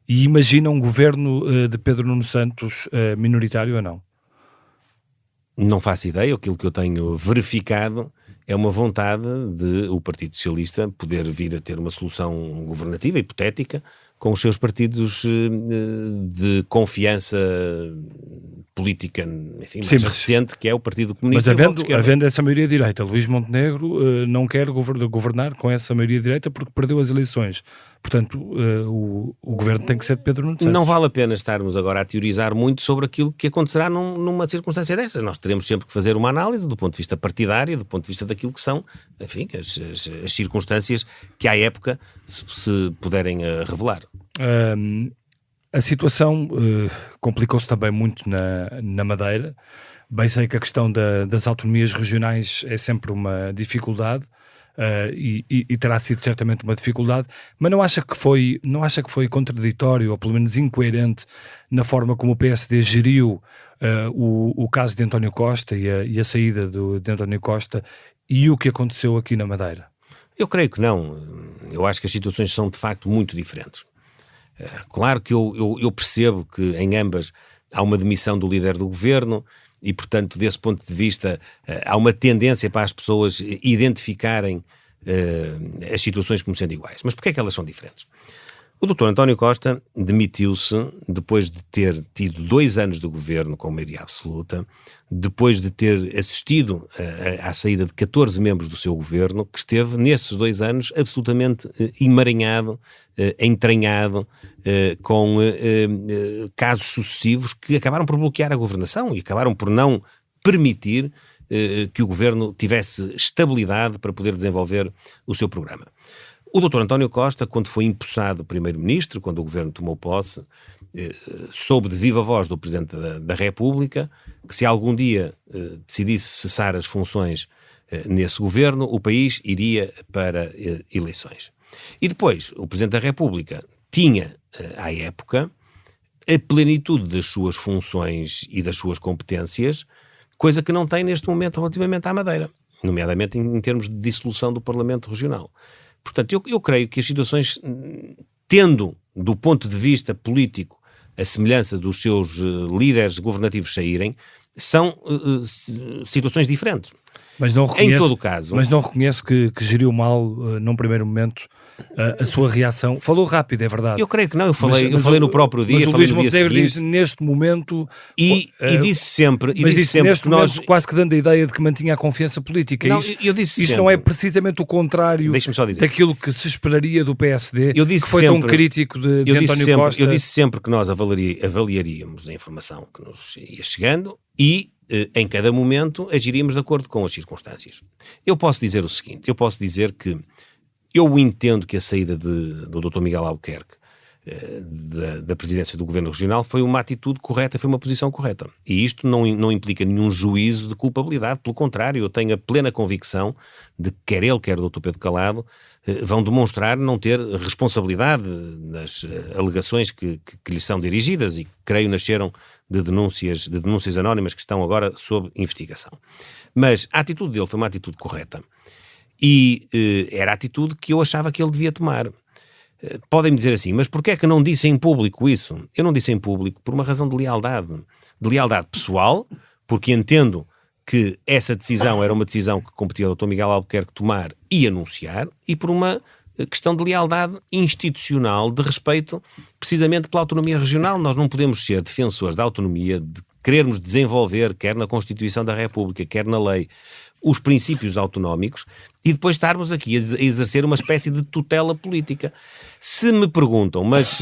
E imagina um governo de Pedro Nuno Santos minoritário ou não? Não faço ideia. Aquilo que eu tenho verificado é uma vontade de o Partido Socialista poder vir a ter uma solução governativa, hipotética, com os seus partidos de confiança política, enfim, mais recente, que é o Partido Comunista. Mas havendo essa maioria direita, Luís Montenegro não quer governar com essa maioria direita porque perdeu as eleições. Portanto, o governo tem que ser de Pedro Nuno Santos. Não vale a pena estarmos agora a teorizar muito sobre aquilo que acontecerá numa circunstância dessas. Nós teremos sempre que fazer uma análise do ponto de vista partidário, do ponto de vista daquilo que são, enfim, as circunstâncias que à época se puderem revelar. A situação complicou-se também muito na Madeira. Bem sei que a questão das autonomias regionais é sempre uma dificuldade e terá sido certamente uma dificuldade, mas não acha que foi contraditório ou pelo menos incoerente na forma como o PSD geriu o caso de António Costa e a saída de António Costa e o que aconteceu aqui na Madeira? Eu creio que não. Eu acho que as situações são de facto muito diferentes. Claro que eu percebo que em ambas há uma demissão do líder do governo e, portanto, desse ponto de vista, há uma tendência para as pessoas identificarem as situações como sendo iguais. Mas porquê é que elas são diferentes? O Dr. António Costa demitiu-se depois de ter tido 2 anos de governo com maioria absoluta, depois de ter assistido à saída de 14 membros do seu governo, que esteve nesses 2 anos absolutamente emaranhado, entranhado, com casos sucessivos que acabaram por bloquear a governação e acabaram por não permitir que o governo tivesse estabilidade para poder desenvolver o seu programa. O Dr. António Costa, quando foi empossado primeiro-ministro, quando o governo tomou posse, soube de viva voz do Presidente da República que se algum dia decidisse cessar as funções nesse governo, o país iria para eleições. E depois, o Presidente da República tinha, à época, a plenitude das suas funções e das suas competências, coisa que não tem neste momento relativamente à Madeira, nomeadamente em termos de dissolução do Parlamento Regional. Portanto, eu creio que as situações, tendo do ponto de vista político a semelhança dos seus líderes governativos saírem, são situações diferentes. Mas não reconhece, em todo o caso... Mas não reconhece que geriu mal, num primeiro momento, a sua reação? Falou rápido, é verdade. Eu creio que não, eu falei no próprio dia, falei no dia seguinte. Diz, neste momento... E disse sempre... Mas disse sempre que nós... quase que dando a ideia de que mantinha a confiança política. Não, eu disse isto não é precisamente o contrário daquilo que se esperaria do PSD, eu disse que foi sempre, tão crítico de António Costa. Eu disse sempre que nós avaliaríamos a informação que nos ia chegando e em cada momento agiríamos de acordo com as circunstâncias. Eu posso dizer o seguinte, eu posso dizer que eu entendo que a saída do Dr. Miguel Albuquerque da presidência do Governo Regional foi uma atitude correta, foi uma posição correta. E isto não implica nenhum juízo de culpabilidade, pelo contrário, eu tenho a plena convicção de que quer ele, quer o Dr. Pedro Calado, vão demonstrar não ter responsabilidade nas alegações que lhes são dirigidas e que creio nasceram de denúncias anónimas que estão agora sob investigação. Mas a atitude dele foi uma atitude correta. E era a atitude que eu achava que ele devia tomar. Podem-me dizer assim, mas porquê é que não disse em público isso? Eu não disse em público por uma razão de lealdade pessoal, porque entendo que essa decisão era uma decisão que competia ao Dr. Miguel Albuquerque tomar e anunciar, e por uma questão de lealdade institucional, de respeito precisamente pela autonomia regional. Nós não podemos ser defensores da autonomia, de querermos desenvolver, quer na Constituição da República, quer na lei, os princípios autonómicos e depois estarmos aqui a exercer uma espécie de tutela política. Se me perguntam, mas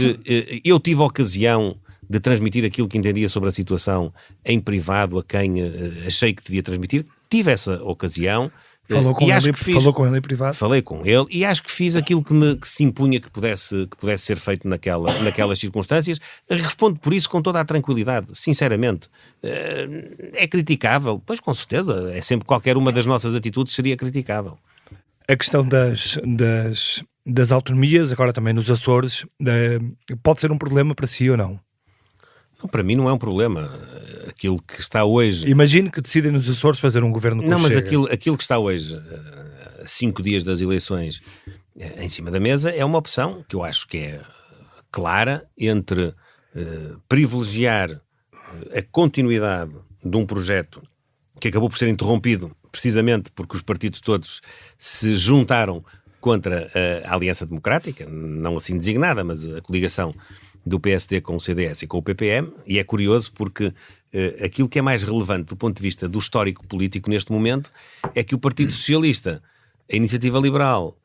eu tive a ocasião de transmitir aquilo que entendia sobre a situação em privado a quem achei que devia transmitir, tive essa ocasião. Falou com ele em privado? Falei com ele e acho que fiz aquilo que se impunha que pudesse ser feito naquelas circunstâncias. Respondo por isso com toda a tranquilidade, sinceramente. É criticável? Pois com certeza, é sempre qualquer uma das nossas atitudes seria criticável. A questão das autonomias, agora também nos Açores, pode ser um problema para si ou não? Para mim não é um problema. Aquilo que está hoje... Imagino que decidem nos Açores fazer um governo com Não, mas Chega. aquilo que está hoje, a 5 dias das eleições, em cima da mesa, é uma opção que eu acho que é clara entre privilegiar a continuidade de um projeto que acabou por ser interrompido precisamente porque os partidos todos se juntaram contra a Aliança Democrática, não assim designada, mas a coligação do PSD com o CDS e com o PPM, e é curioso porque aquilo que é mais relevante do ponto de vista do histórico político neste momento é que o Partido Socialista, a Iniciativa Liberal,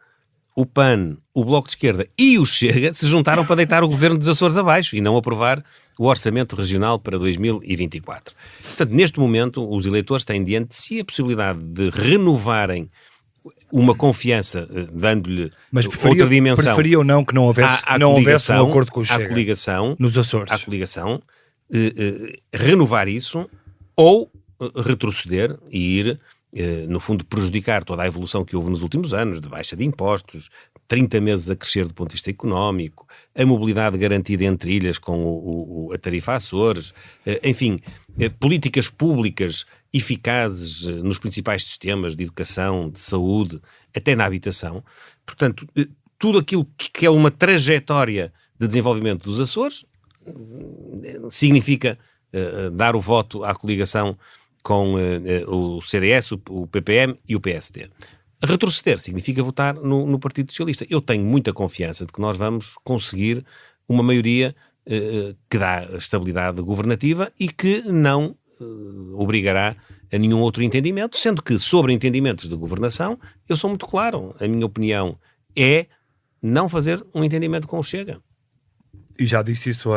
o PAN, o Bloco de Esquerda e o Chega se juntaram para deitar o governo dos Açores abaixo e não aprovar o orçamento regional para 2024. Portanto, neste momento, os eleitores têm diante de si a possibilidade de renovarem uma confiança, dando-lhe outra dimensão. Mas preferia ou não que não houvesse um acordo com o Chega nos Açores? À coligação, renovar isso ou retroceder e ir, no fundo, prejudicar toda a evolução que houve nos últimos anos, de baixa de impostos, 30 meses a crescer do ponto de vista económico, a mobilidade garantida entre ilhas com a tarifa Açores, enfim, políticas públicas eficazes nos principais sistemas de educação, de saúde, até na habitação. Portanto, tudo aquilo que é uma trajetória de desenvolvimento dos Açores significa dar o voto à coligação com o CDS, o PPM e o PSD. Retroceder significa votar no Partido Socialista. Eu tenho muita confiança de que nós vamos conseguir uma maioria que dá estabilidade governativa e que não obrigará a nenhum outro entendimento, sendo que sobre entendimentos de governação eu sou muito claro. A minha opinião é não fazer um entendimento com o Chega. E já disse isso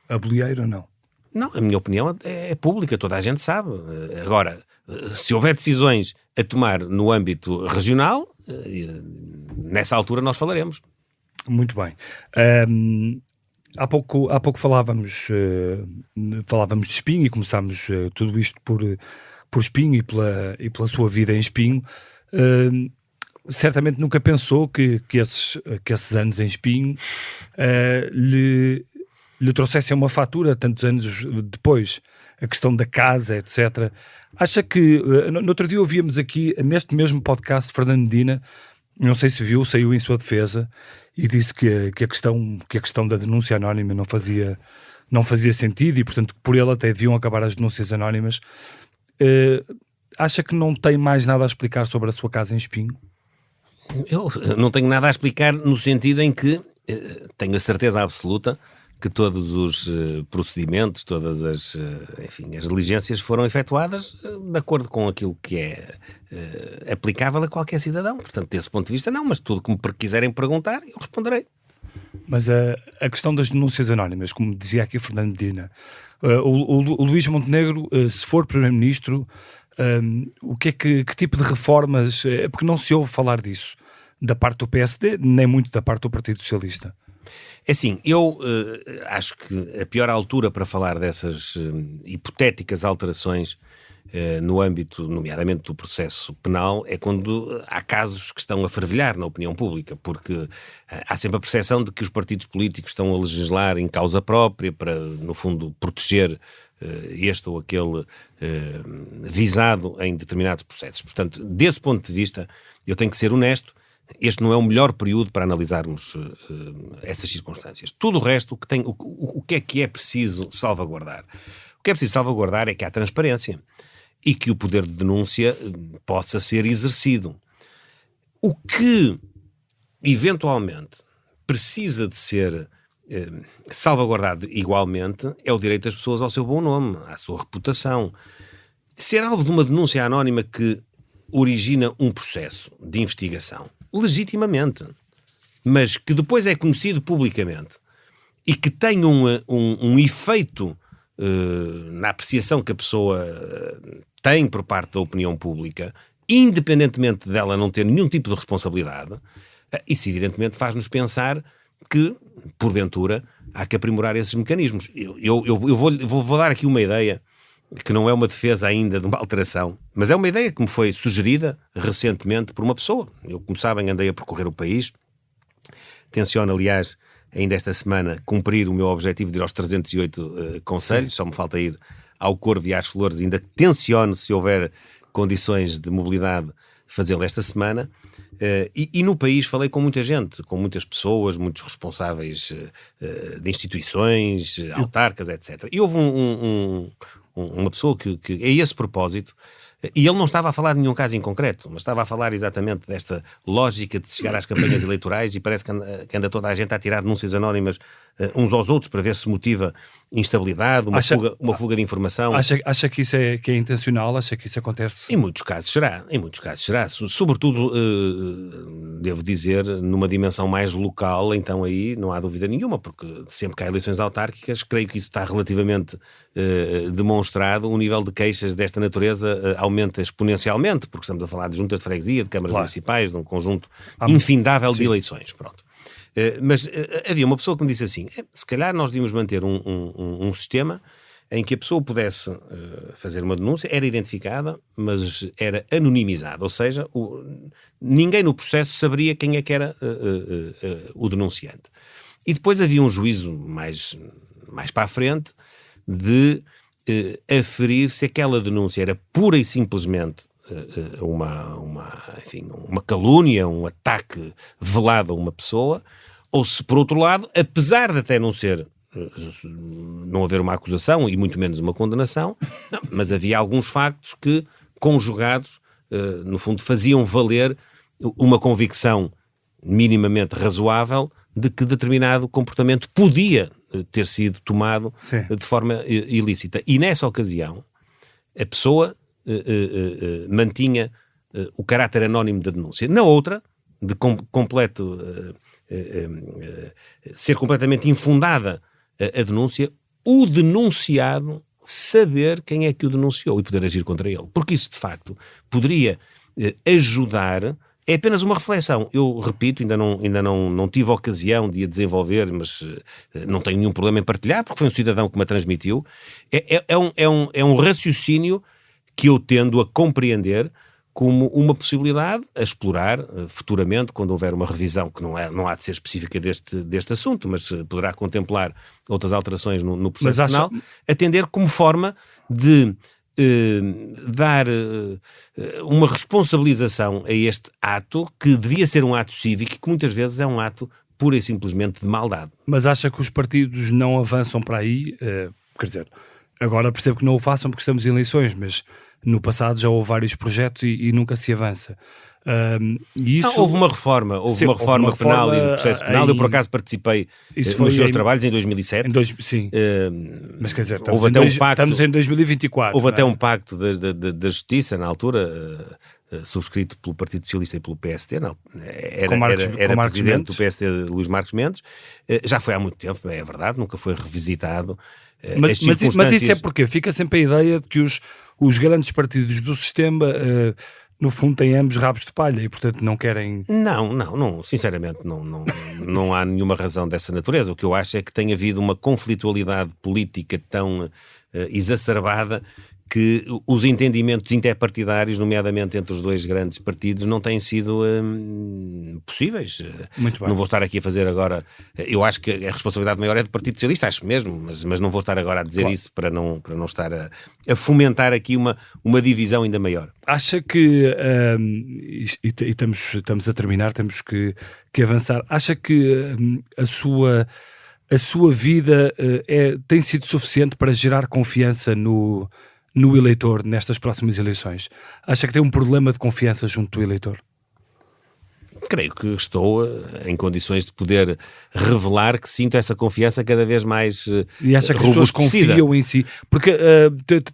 a Bolieiro ou não? Não, a minha opinião é pública, toda a gente sabe. Agora, se houver decisões a tomar no âmbito regional, nessa altura nós falaremos. Muito bem. Há pouco falávamos de Espinho e começámos tudo isto por Espinho e pela sua vida em Espinho. Certamente nunca pensou que esses anos em Espinho lhe trouxessem uma fatura tantos anos depois, a questão da casa, etc. Acha que, no outro dia ouvíamos aqui, neste mesmo podcast, Fernando Medina, não sei se viu, saiu em sua defesa e disse que a questão da denúncia anónima não fazia sentido e, portanto, por ele até deviam acabar as denúncias anónimas. Acha que não tem mais nada a explicar sobre a sua casa em Espinho? Eu não tenho nada a explicar no sentido em que tenho a certeza absoluta que todos os procedimentos, todas as diligências foram efetuadas de acordo com aquilo que é aplicável a qualquer cidadão. Portanto, desse ponto de vista, não, mas tudo que me quiserem perguntar, eu responderei. Mas a questão das denúncias anónimas, como dizia aqui o Fernando Medina, o Luís Montenegro, se for Primeiro-Ministro, que tipo de reformas, porque não se ouve falar disso, da parte do PSD, nem muito da parte do Partido Socialista? É assim, eu acho que a pior altura para falar dessas hipotéticas alterações no âmbito, nomeadamente do processo penal, é quando há casos que estão a fervilhar na opinião pública, porque há sempre a percepção de que os partidos políticos estão a legislar em causa própria para, no fundo, proteger este ou aquele visado em determinados processos. Portanto, desse ponto de vista, eu tenho que ser honesto, este não é o melhor período para analisarmos essas circunstâncias. Tudo o resto, o que é preciso salvaguardar? O que é preciso salvaguardar é que há transparência e que o poder de denúncia possa ser exercido. O que, eventualmente, precisa de ser salvaguardado igualmente é o direito das pessoas ao seu bom nome, à sua reputação. Ser alvo de uma denúncia anónima que origina um processo de investigação, legitimamente, mas que depois é conhecido publicamente e que tem um efeito na apreciação que a pessoa tem por parte da opinião pública, independentemente dela não ter nenhum tipo de responsabilidade, isso evidentemente faz-nos pensar que, porventura, há que aprimorar esses mecanismos. Eu vou dar aqui uma ideia que não é uma defesa ainda de uma alteração, mas é uma ideia que me foi sugerida recentemente por uma pessoa. Eu, como sabem, andei a percorrer o país, tenciono, aliás, ainda esta semana, cumprir o meu objetivo de ir aos 308 concelhos. Sim. Só me falta ir ao Corvo e às Flores, ainda tenciono, se houver condições de mobilidade, fazê-lo esta semana. E no país falei com muita gente, com muitas pessoas, muitos responsáveis de instituições, autarcas, etc. E houve uma pessoa que a esse propósito, e ele não estava a falar de nenhum caso em concreto, mas estava a falar exatamente desta lógica de chegar às campanhas eleitorais e parece que anda toda a gente a tirar denúncias anónimas uns aos outros para ver se motiva instabilidade, uma fuga de informação. Acha que isso é intencional? Acha que isso acontece? Em muitos casos será. Sobretudo, devo dizer, numa dimensão mais local, então aí não há dúvida nenhuma, porque sempre que há eleições autárquicas, creio que isso está relativamente demonstrado. O nível de queixas desta natureza aumenta exponencialmente, porque estamos a falar de juntas de freguesia, de câmaras municipais, de um conjunto infindável de eleições. Pronto. Mas havia uma pessoa que me disse assim, se calhar nós devíamos manter um sistema em que a pessoa pudesse fazer uma denúncia, era identificada, mas era anonimizada, ou seja, ninguém no processo saberia quem é que era o denunciante. E depois havia um juízo mais para a frente de aferir se aquela denúncia era pura e simplesmente uma calúnia, um ataque velado a uma pessoa, ou se, por outro lado, apesar de até não haver uma acusação e muito menos uma condenação, mas havia alguns factos que, conjugados, no fundo, faziam valer uma convicção minimamente razoável de que determinado comportamento podia ter sido tomado de forma ilícita. E nessa ocasião, a pessoa mantinha o caráter anónimo da denúncia. Na outra, de ser completamente infundada a denúncia, o denunciado saber quem é que o denunciou e poder agir contra ele. Porque isso, de facto, poderia ajudar. É apenas uma reflexão. Eu repito, ainda não tive a ocasião de a desenvolver, mas não tenho nenhum problema em partilhar, porque foi um cidadão que me a transmitiu. É um raciocínio que eu tendo a compreender como uma possibilidade a explorar futuramente, quando houver uma revisão que não há de ser específica deste assunto, mas poderá contemplar outras alterações no processo penal, atender como forma de dar uma responsabilização a este ato que devia ser um ato cívico e que muitas vezes é um ato pura e simplesmente de maldade. Mas acha que os partidos não avançam para aí? Quer dizer, agora percebo que não o façam porque estamos em eleições, mas no passado já houve vários projetos e nunca se avança. Houve uma reforma, penal e do processo penal. Eu, por acaso, participei nos seus trabalhos em 2007. Sim, mas quer dizer, estamos em 2024. Houve até um pacto da Justiça, na altura, subscrito pelo Partido Socialista e pelo PSD. Não, era presidente do PSD, Luís Marques Mendes. Já foi há muito tempo, é verdade, nunca foi revisitado. Mas isso é porque fica sempre a ideia de que os grandes partidos do sistema... no fundo têm ambos rabos de palha e, portanto, não querem... Não, sinceramente, não há nenhuma razão dessa natureza. O que eu acho é que tem havido uma conflitualidade política tão exacerbada que os entendimentos interpartidários, nomeadamente entre os dois grandes partidos, não têm sido possíveis. Muito bem. Não vou estar aqui a fazer agora... Eu acho que a responsabilidade maior é do Partido Socialista, acho mesmo, mas não vou estar agora a dizer isso para não estar a fomentar aqui uma divisão ainda maior. Acha que, estamos a terminar, temos que avançar, acha que a sua vida tem sido suficiente para gerar confiança no eleitor nestas próximas eleições? Acha que tem um problema de confiança junto do eleitor? Creio que estou em condições de poder revelar que sinto essa confiança cada vez mais e acha que as pessoas confiam em si? Porque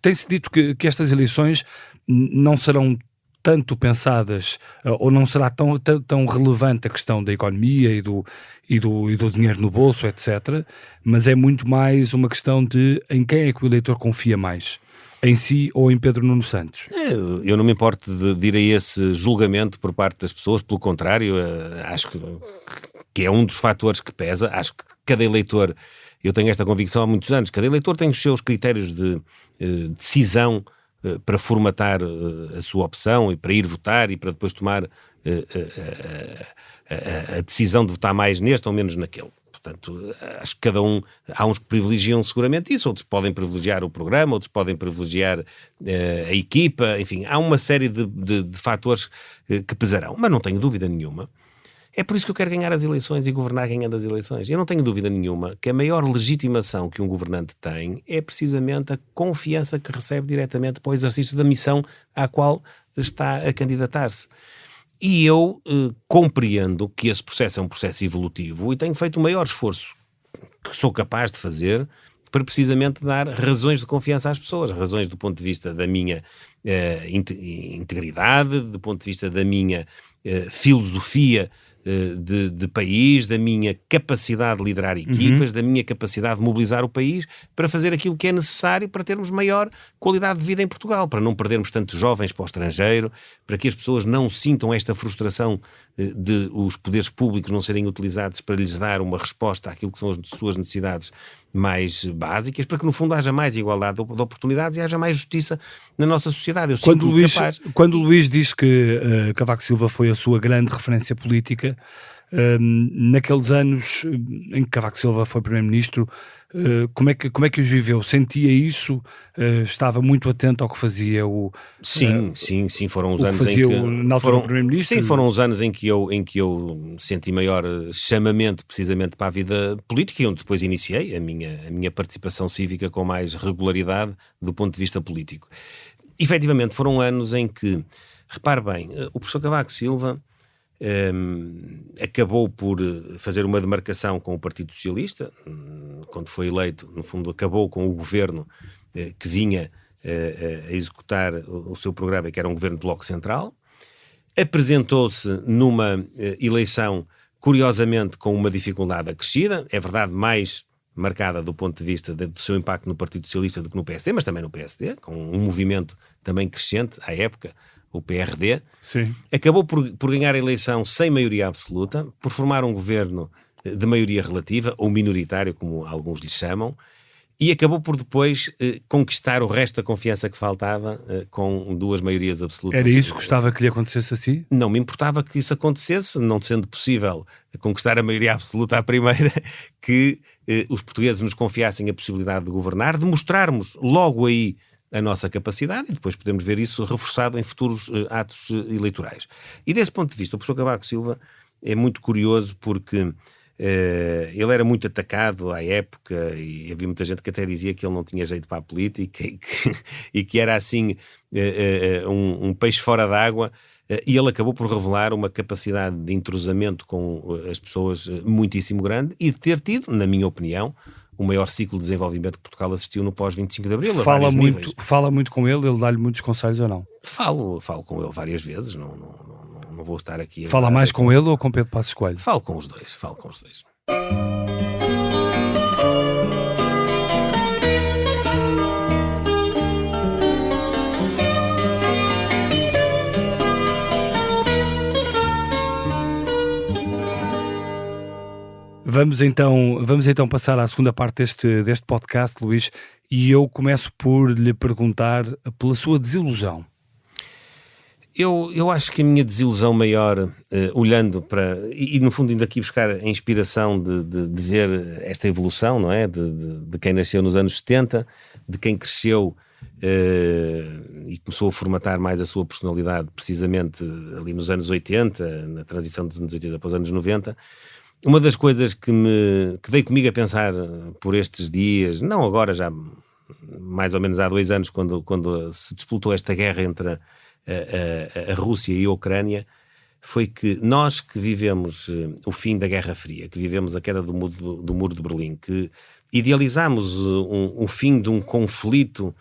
tem-se dito que estas eleições não serão tanto pensadas, ou não será tão relevante a questão da economia e do dinheiro no bolso, etc., mas é muito mais uma questão de em quem é que o eleitor confia mais. Em si ou em Pedro Nuno Santos? Eu não me importo de ir a esse julgamento por parte das pessoas, pelo contrário, acho que é um dos fatores que pesa. Acho que cada eleitor, eu tenho esta convicção há muitos anos, cada eleitor tem os seus critérios de decisão para formatar a sua opção e para ir votar e para depois tomar a decisão de votar mais neste ou menos naquele. Portanto, acho que há uns que privilegiam seguramente isso, outros podem privilegiar o programa, outros podem privilegiar a equipa, enfim, há uma série de fatores que pesarão, mas não tenho dúvida nenhuma. É por isso que eu quero ganhar as eleições e governar ganhando as eleições. Eu não tenho dúvida nenhuma que a maior legitimação que um governante tem é precisamente a confiança que recebe diretamente para o exercício da missão à qual está a candidatar-se. E eu compreendo que esse processo é um processo evolutivo e tenho feito o maior esforço que sou capaz de fazer para precisamente dar razões de confiança às pessoas, razões do ponto de vista da minha integridade, do ponto de vista da minha filosofia de país, da minha capacidade de liderar equipas, da minha capacidade de mobilizar o país para fazer aquilo que é necessário para termos maior qualidade de vida em Portugal, para não perdermos tantos jovens para o estrangeiro, para que as pessoas não sintam esta frustração de os poderes públicos não serem utilizados para lhes dar uma resposta àquilo que são as suas necessidades mais básicas, para que no fundo haja mais igualdade de oportunidades e haja mais justiça na nossa sociedade. Eu sinto-me capaz. Quando o Luís diz que Cavaco Silva foi a sua grande referência política, naqueles anos em que Cavaco Silva foi Primeiro-Ministro, como é que os viveu? Sentia isso? Estava muito atento ao que fazia o... Sim, foram os anos em que... na altura do Primeiro-Ministro? Sim, foram os anos em que eu senti maior chamamento precisamente para a vida política e onde depois iniciei a minha participação cívica com mais regularidade do ponto de vista político. Efetivamente, foram anos em que Repare bem, o professor Cavaco Silva acabou por fazer uma demarcação com o Partido Socialista, quando foi eleito, no fundo acabou com o governo que vinha a executar o seu programa, que era um governo de bloco central, apresentou-se numa eleição, curiosamente, com uma dificuldade acrescida, é verdade, mais marcada do ponto de vista do seu impacto no Partido Socialista do que no PSD, mas também no PSD, com um movimento também crescente à época, o PRD. Sim. Acabou por ganhar a eleição sem maioria absoluta, por formar um governo de maioria relativa, ou minoritário, como alguns lhe chamam, e acabou por depois conquistar o resto da confiança que faltava com 2 maiorias absolutas. Era isso que gostava que lhe acontecesse assim? Não me importava que isso acontecesse, não sendo possível conquistar a maioria absoluta à primeira, que os portugueses nos confiassem a possibilidade de governar, de mostrarmos logo aí a nossa capacidade, e depois podemos ver isso reforçado em futuros atos eleitorais. E desse ponto de vista, o professor Cavaco Silva é muito curioso porque ele era muito atacado à época e havia muita gente que até dizia que ele não tinha jeito para a política e que era assim um peixe fora d'água, e ele acabou por revelar uma capacidade de entrosamento com as pessoas muitíssimo grande e de ter tido, na minha opinião, o maior ciclo de desenvolvimento que Portugal assistiu no pós-25 de Abril. Fala muito com ele dá-lhe muitos conselhos ou não? Falo com ele várias vezes, não vou estar aqui... Fala mais com ele ou com Pedro Passos Coelho? Falo com os dois. Vamos então passar à segunda parte deste podcast, Luís, e eu começo por lhe perguntar pela sua desilusão. Eu acho que a minha desilusão maior, olhando para... E no fundo indo aqui buscar a inspiração de ver esta evolução, não é? De quem nasceu nos anos 70, de quem cresceu e começou a formatar mais a sua personalidade precisamente ali nos anos 80, na transição dos anos 80 para os anos 90. Uma das coisas que dei comigo a pensar por estes dias, não agora, já mais ou menos há 2 anos, quando se disputou esta guerra entre a Rússia e a Ucrânia, foi que nós que vivemos o fim da Guerra Fria, que vivemos a queda do Muro de Berlim, que idealizámos o fim de um conflito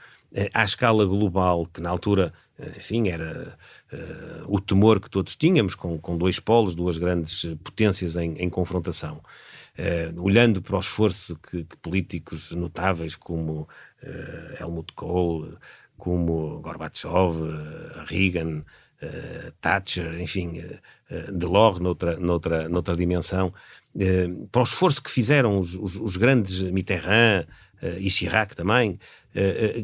à escala global, que na altura, enfim, era o temor que todos tínhamos, com 2 polos, 2 grandes potências em confrontação. Olhando para o esforço que políticos notáveis como Helmut Kohl, como Gorbachev, Reagan, Thatcher, enfim, Delors noutra dimensão, para o esforço que fizeram os grandes Mitterrand e Chirac também,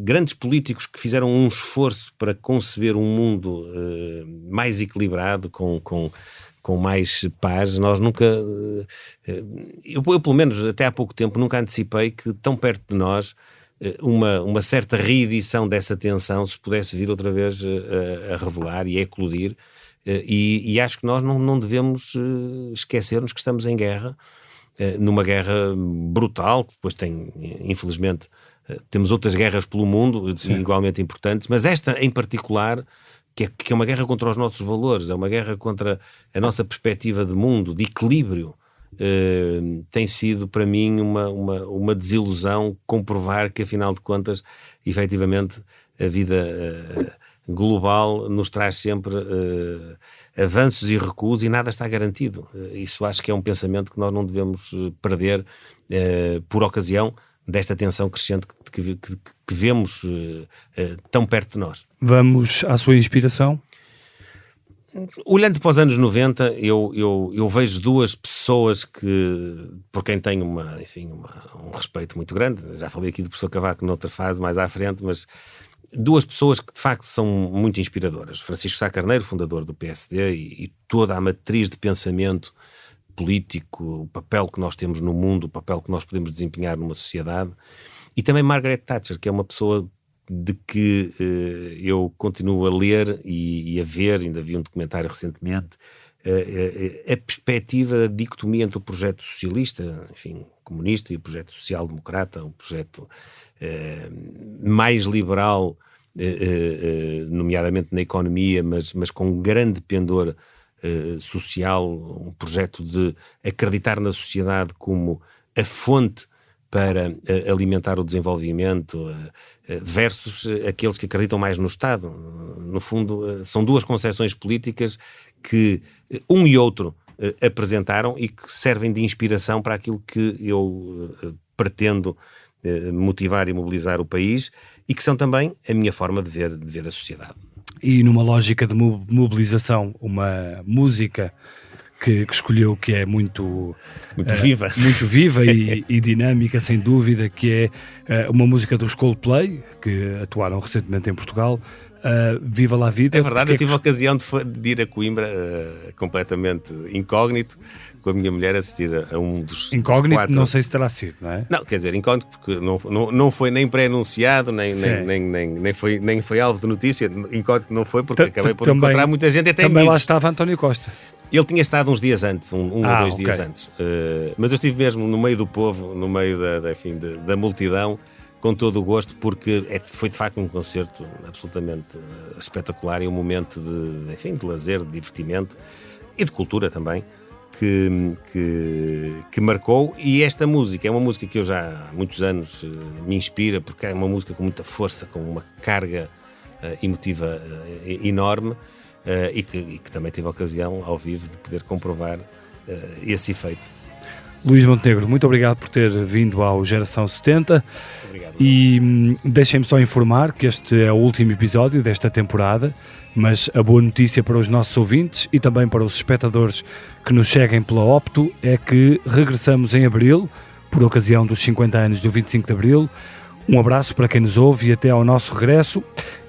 grandes políticos que fizeram um esforço para conceber um mundo mais equilibrado, com mais paz. Nós nunca... Eu pelo menos até há pouco tempo nunca antecipei que tão perto de nós uma certa reedição dessa tensão se pudesse vir outra vez a revelar e a eclodir, e acho que nós não devemos esquecer-nos que estamos em guerra, numa guerra brutal, que depois tem, infelizmente, temos outras guerras pelo mundo, sim, igualmente importantes, mas esta em particular, que é uma guerra contra os nossos valores, é uma guerra contra a nossa perspectiva de mundo, de equilíbrio. Tem sido para mim uma desilusão comprovar que, afinal de contas, efetivamente a vida global nos traz sempre avanços e recuos e nada está garantido. Isso acho que é um pensamento que nós não devemos perder por ocasião desta tensão crescente que vemos tão perto de nós. Vamos à sua inspiração? Olhando para os anos 90, eu vejo 2 pessoas por quem tenho um respeito muito grande. Já falei aqui do professor Cavaco noutra fase, mais à frente, mas 2 pessoas que de facto são muito inspiradoras. Francisco Sá Carneiro, fundador do PSD, e toda a matriz de pensamento político, o papel que nós temos no mundo, o papel que nós podemos desempenhar numa sociedade. E também Margaret Thatcher, que é uma pessoa de que eu continuo a ler e a ver, ainda vi um documentário recentemente, a perspectiva, a dicotomia entre o projeto socialista, enfim, comunista, e o projeto social-democrata, o projeto mais liberal nomeadamente na economia, mas com grande pendor social, um projeto de acreditar na sociedade como a fonte para alimentar o desenvolvimento, versus aqueles que acreditam mais no Estado. No fundo, são duas concepções políticas que um e outro apresentaram e que servem de inspiração para aquilo que eu pretendo motivar e mobilizar o país, e que são também a minha forma de ver a sociedade. E numa lógica de mobilização, uma música que escolheu, que é muito viva, muito viva e dinâmica, sem dúvida, que é uma música dos Coldplay, que atuaram recentemente em Portugal, Viva la Vida. É verdade, eu tive a ocasião de ir a Coimbra completamente incógnito, com a minha mulher, assistir a um dos incógnito, quatro. Não sei se terá sido, não é? Não, quer dizer, incógnito porque não foi nem pré-anunciado, nem foi alvo de notícia. Incógnito não foi, porque acabei por encontrar muita gente, até também amigos. Lá estava António Costa. Ele tinha estado uns dias antes, um ou dois okay. dias antes, mas eu estive mesmo no meio do povo, no meio da multidão, com todo o gosto, porque foi de facto um concerto absolutamente espetacular e um momento de lazer, de divertimento e de cultura também, que marcou. E esta música é uma música que eu já há muitos anos me inspira, porque é uma música com muita força, com uma carga emotiva enorme, e que também tive a ocasião ao vivo de poder comprovar esse efeito. Luís Montenegro, muito obrigado por ter vindo ao Geração 70. Obrigado. E deixem-me só informar que este é o último episódio desta temporada, mas a boa notícia para os nossos ouvintes e também para os espectadores que nos seguem pela Opto é que regressamos em abril, por ocasião dos 50 anos do 25 de Abril. Um abraço para quem nos ouve e até ao nosso regresso.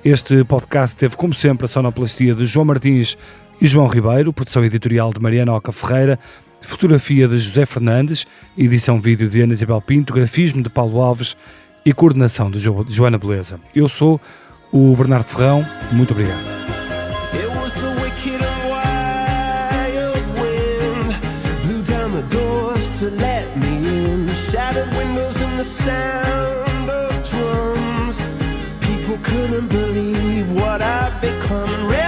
Este podcast teve, como sempre, a sonoplastia de João Martins e João Ribeiro, produção editorial de Mariana Oca Ferreira, fotografia de José Fernandes, edição vídeo de Ana Isabel Pinto, grafismo de Paulo Alves e coordenação de Joana Beleza. Eu sou o Bernardo Ferrão, muito obrigado. Couldn't believe what I'd become.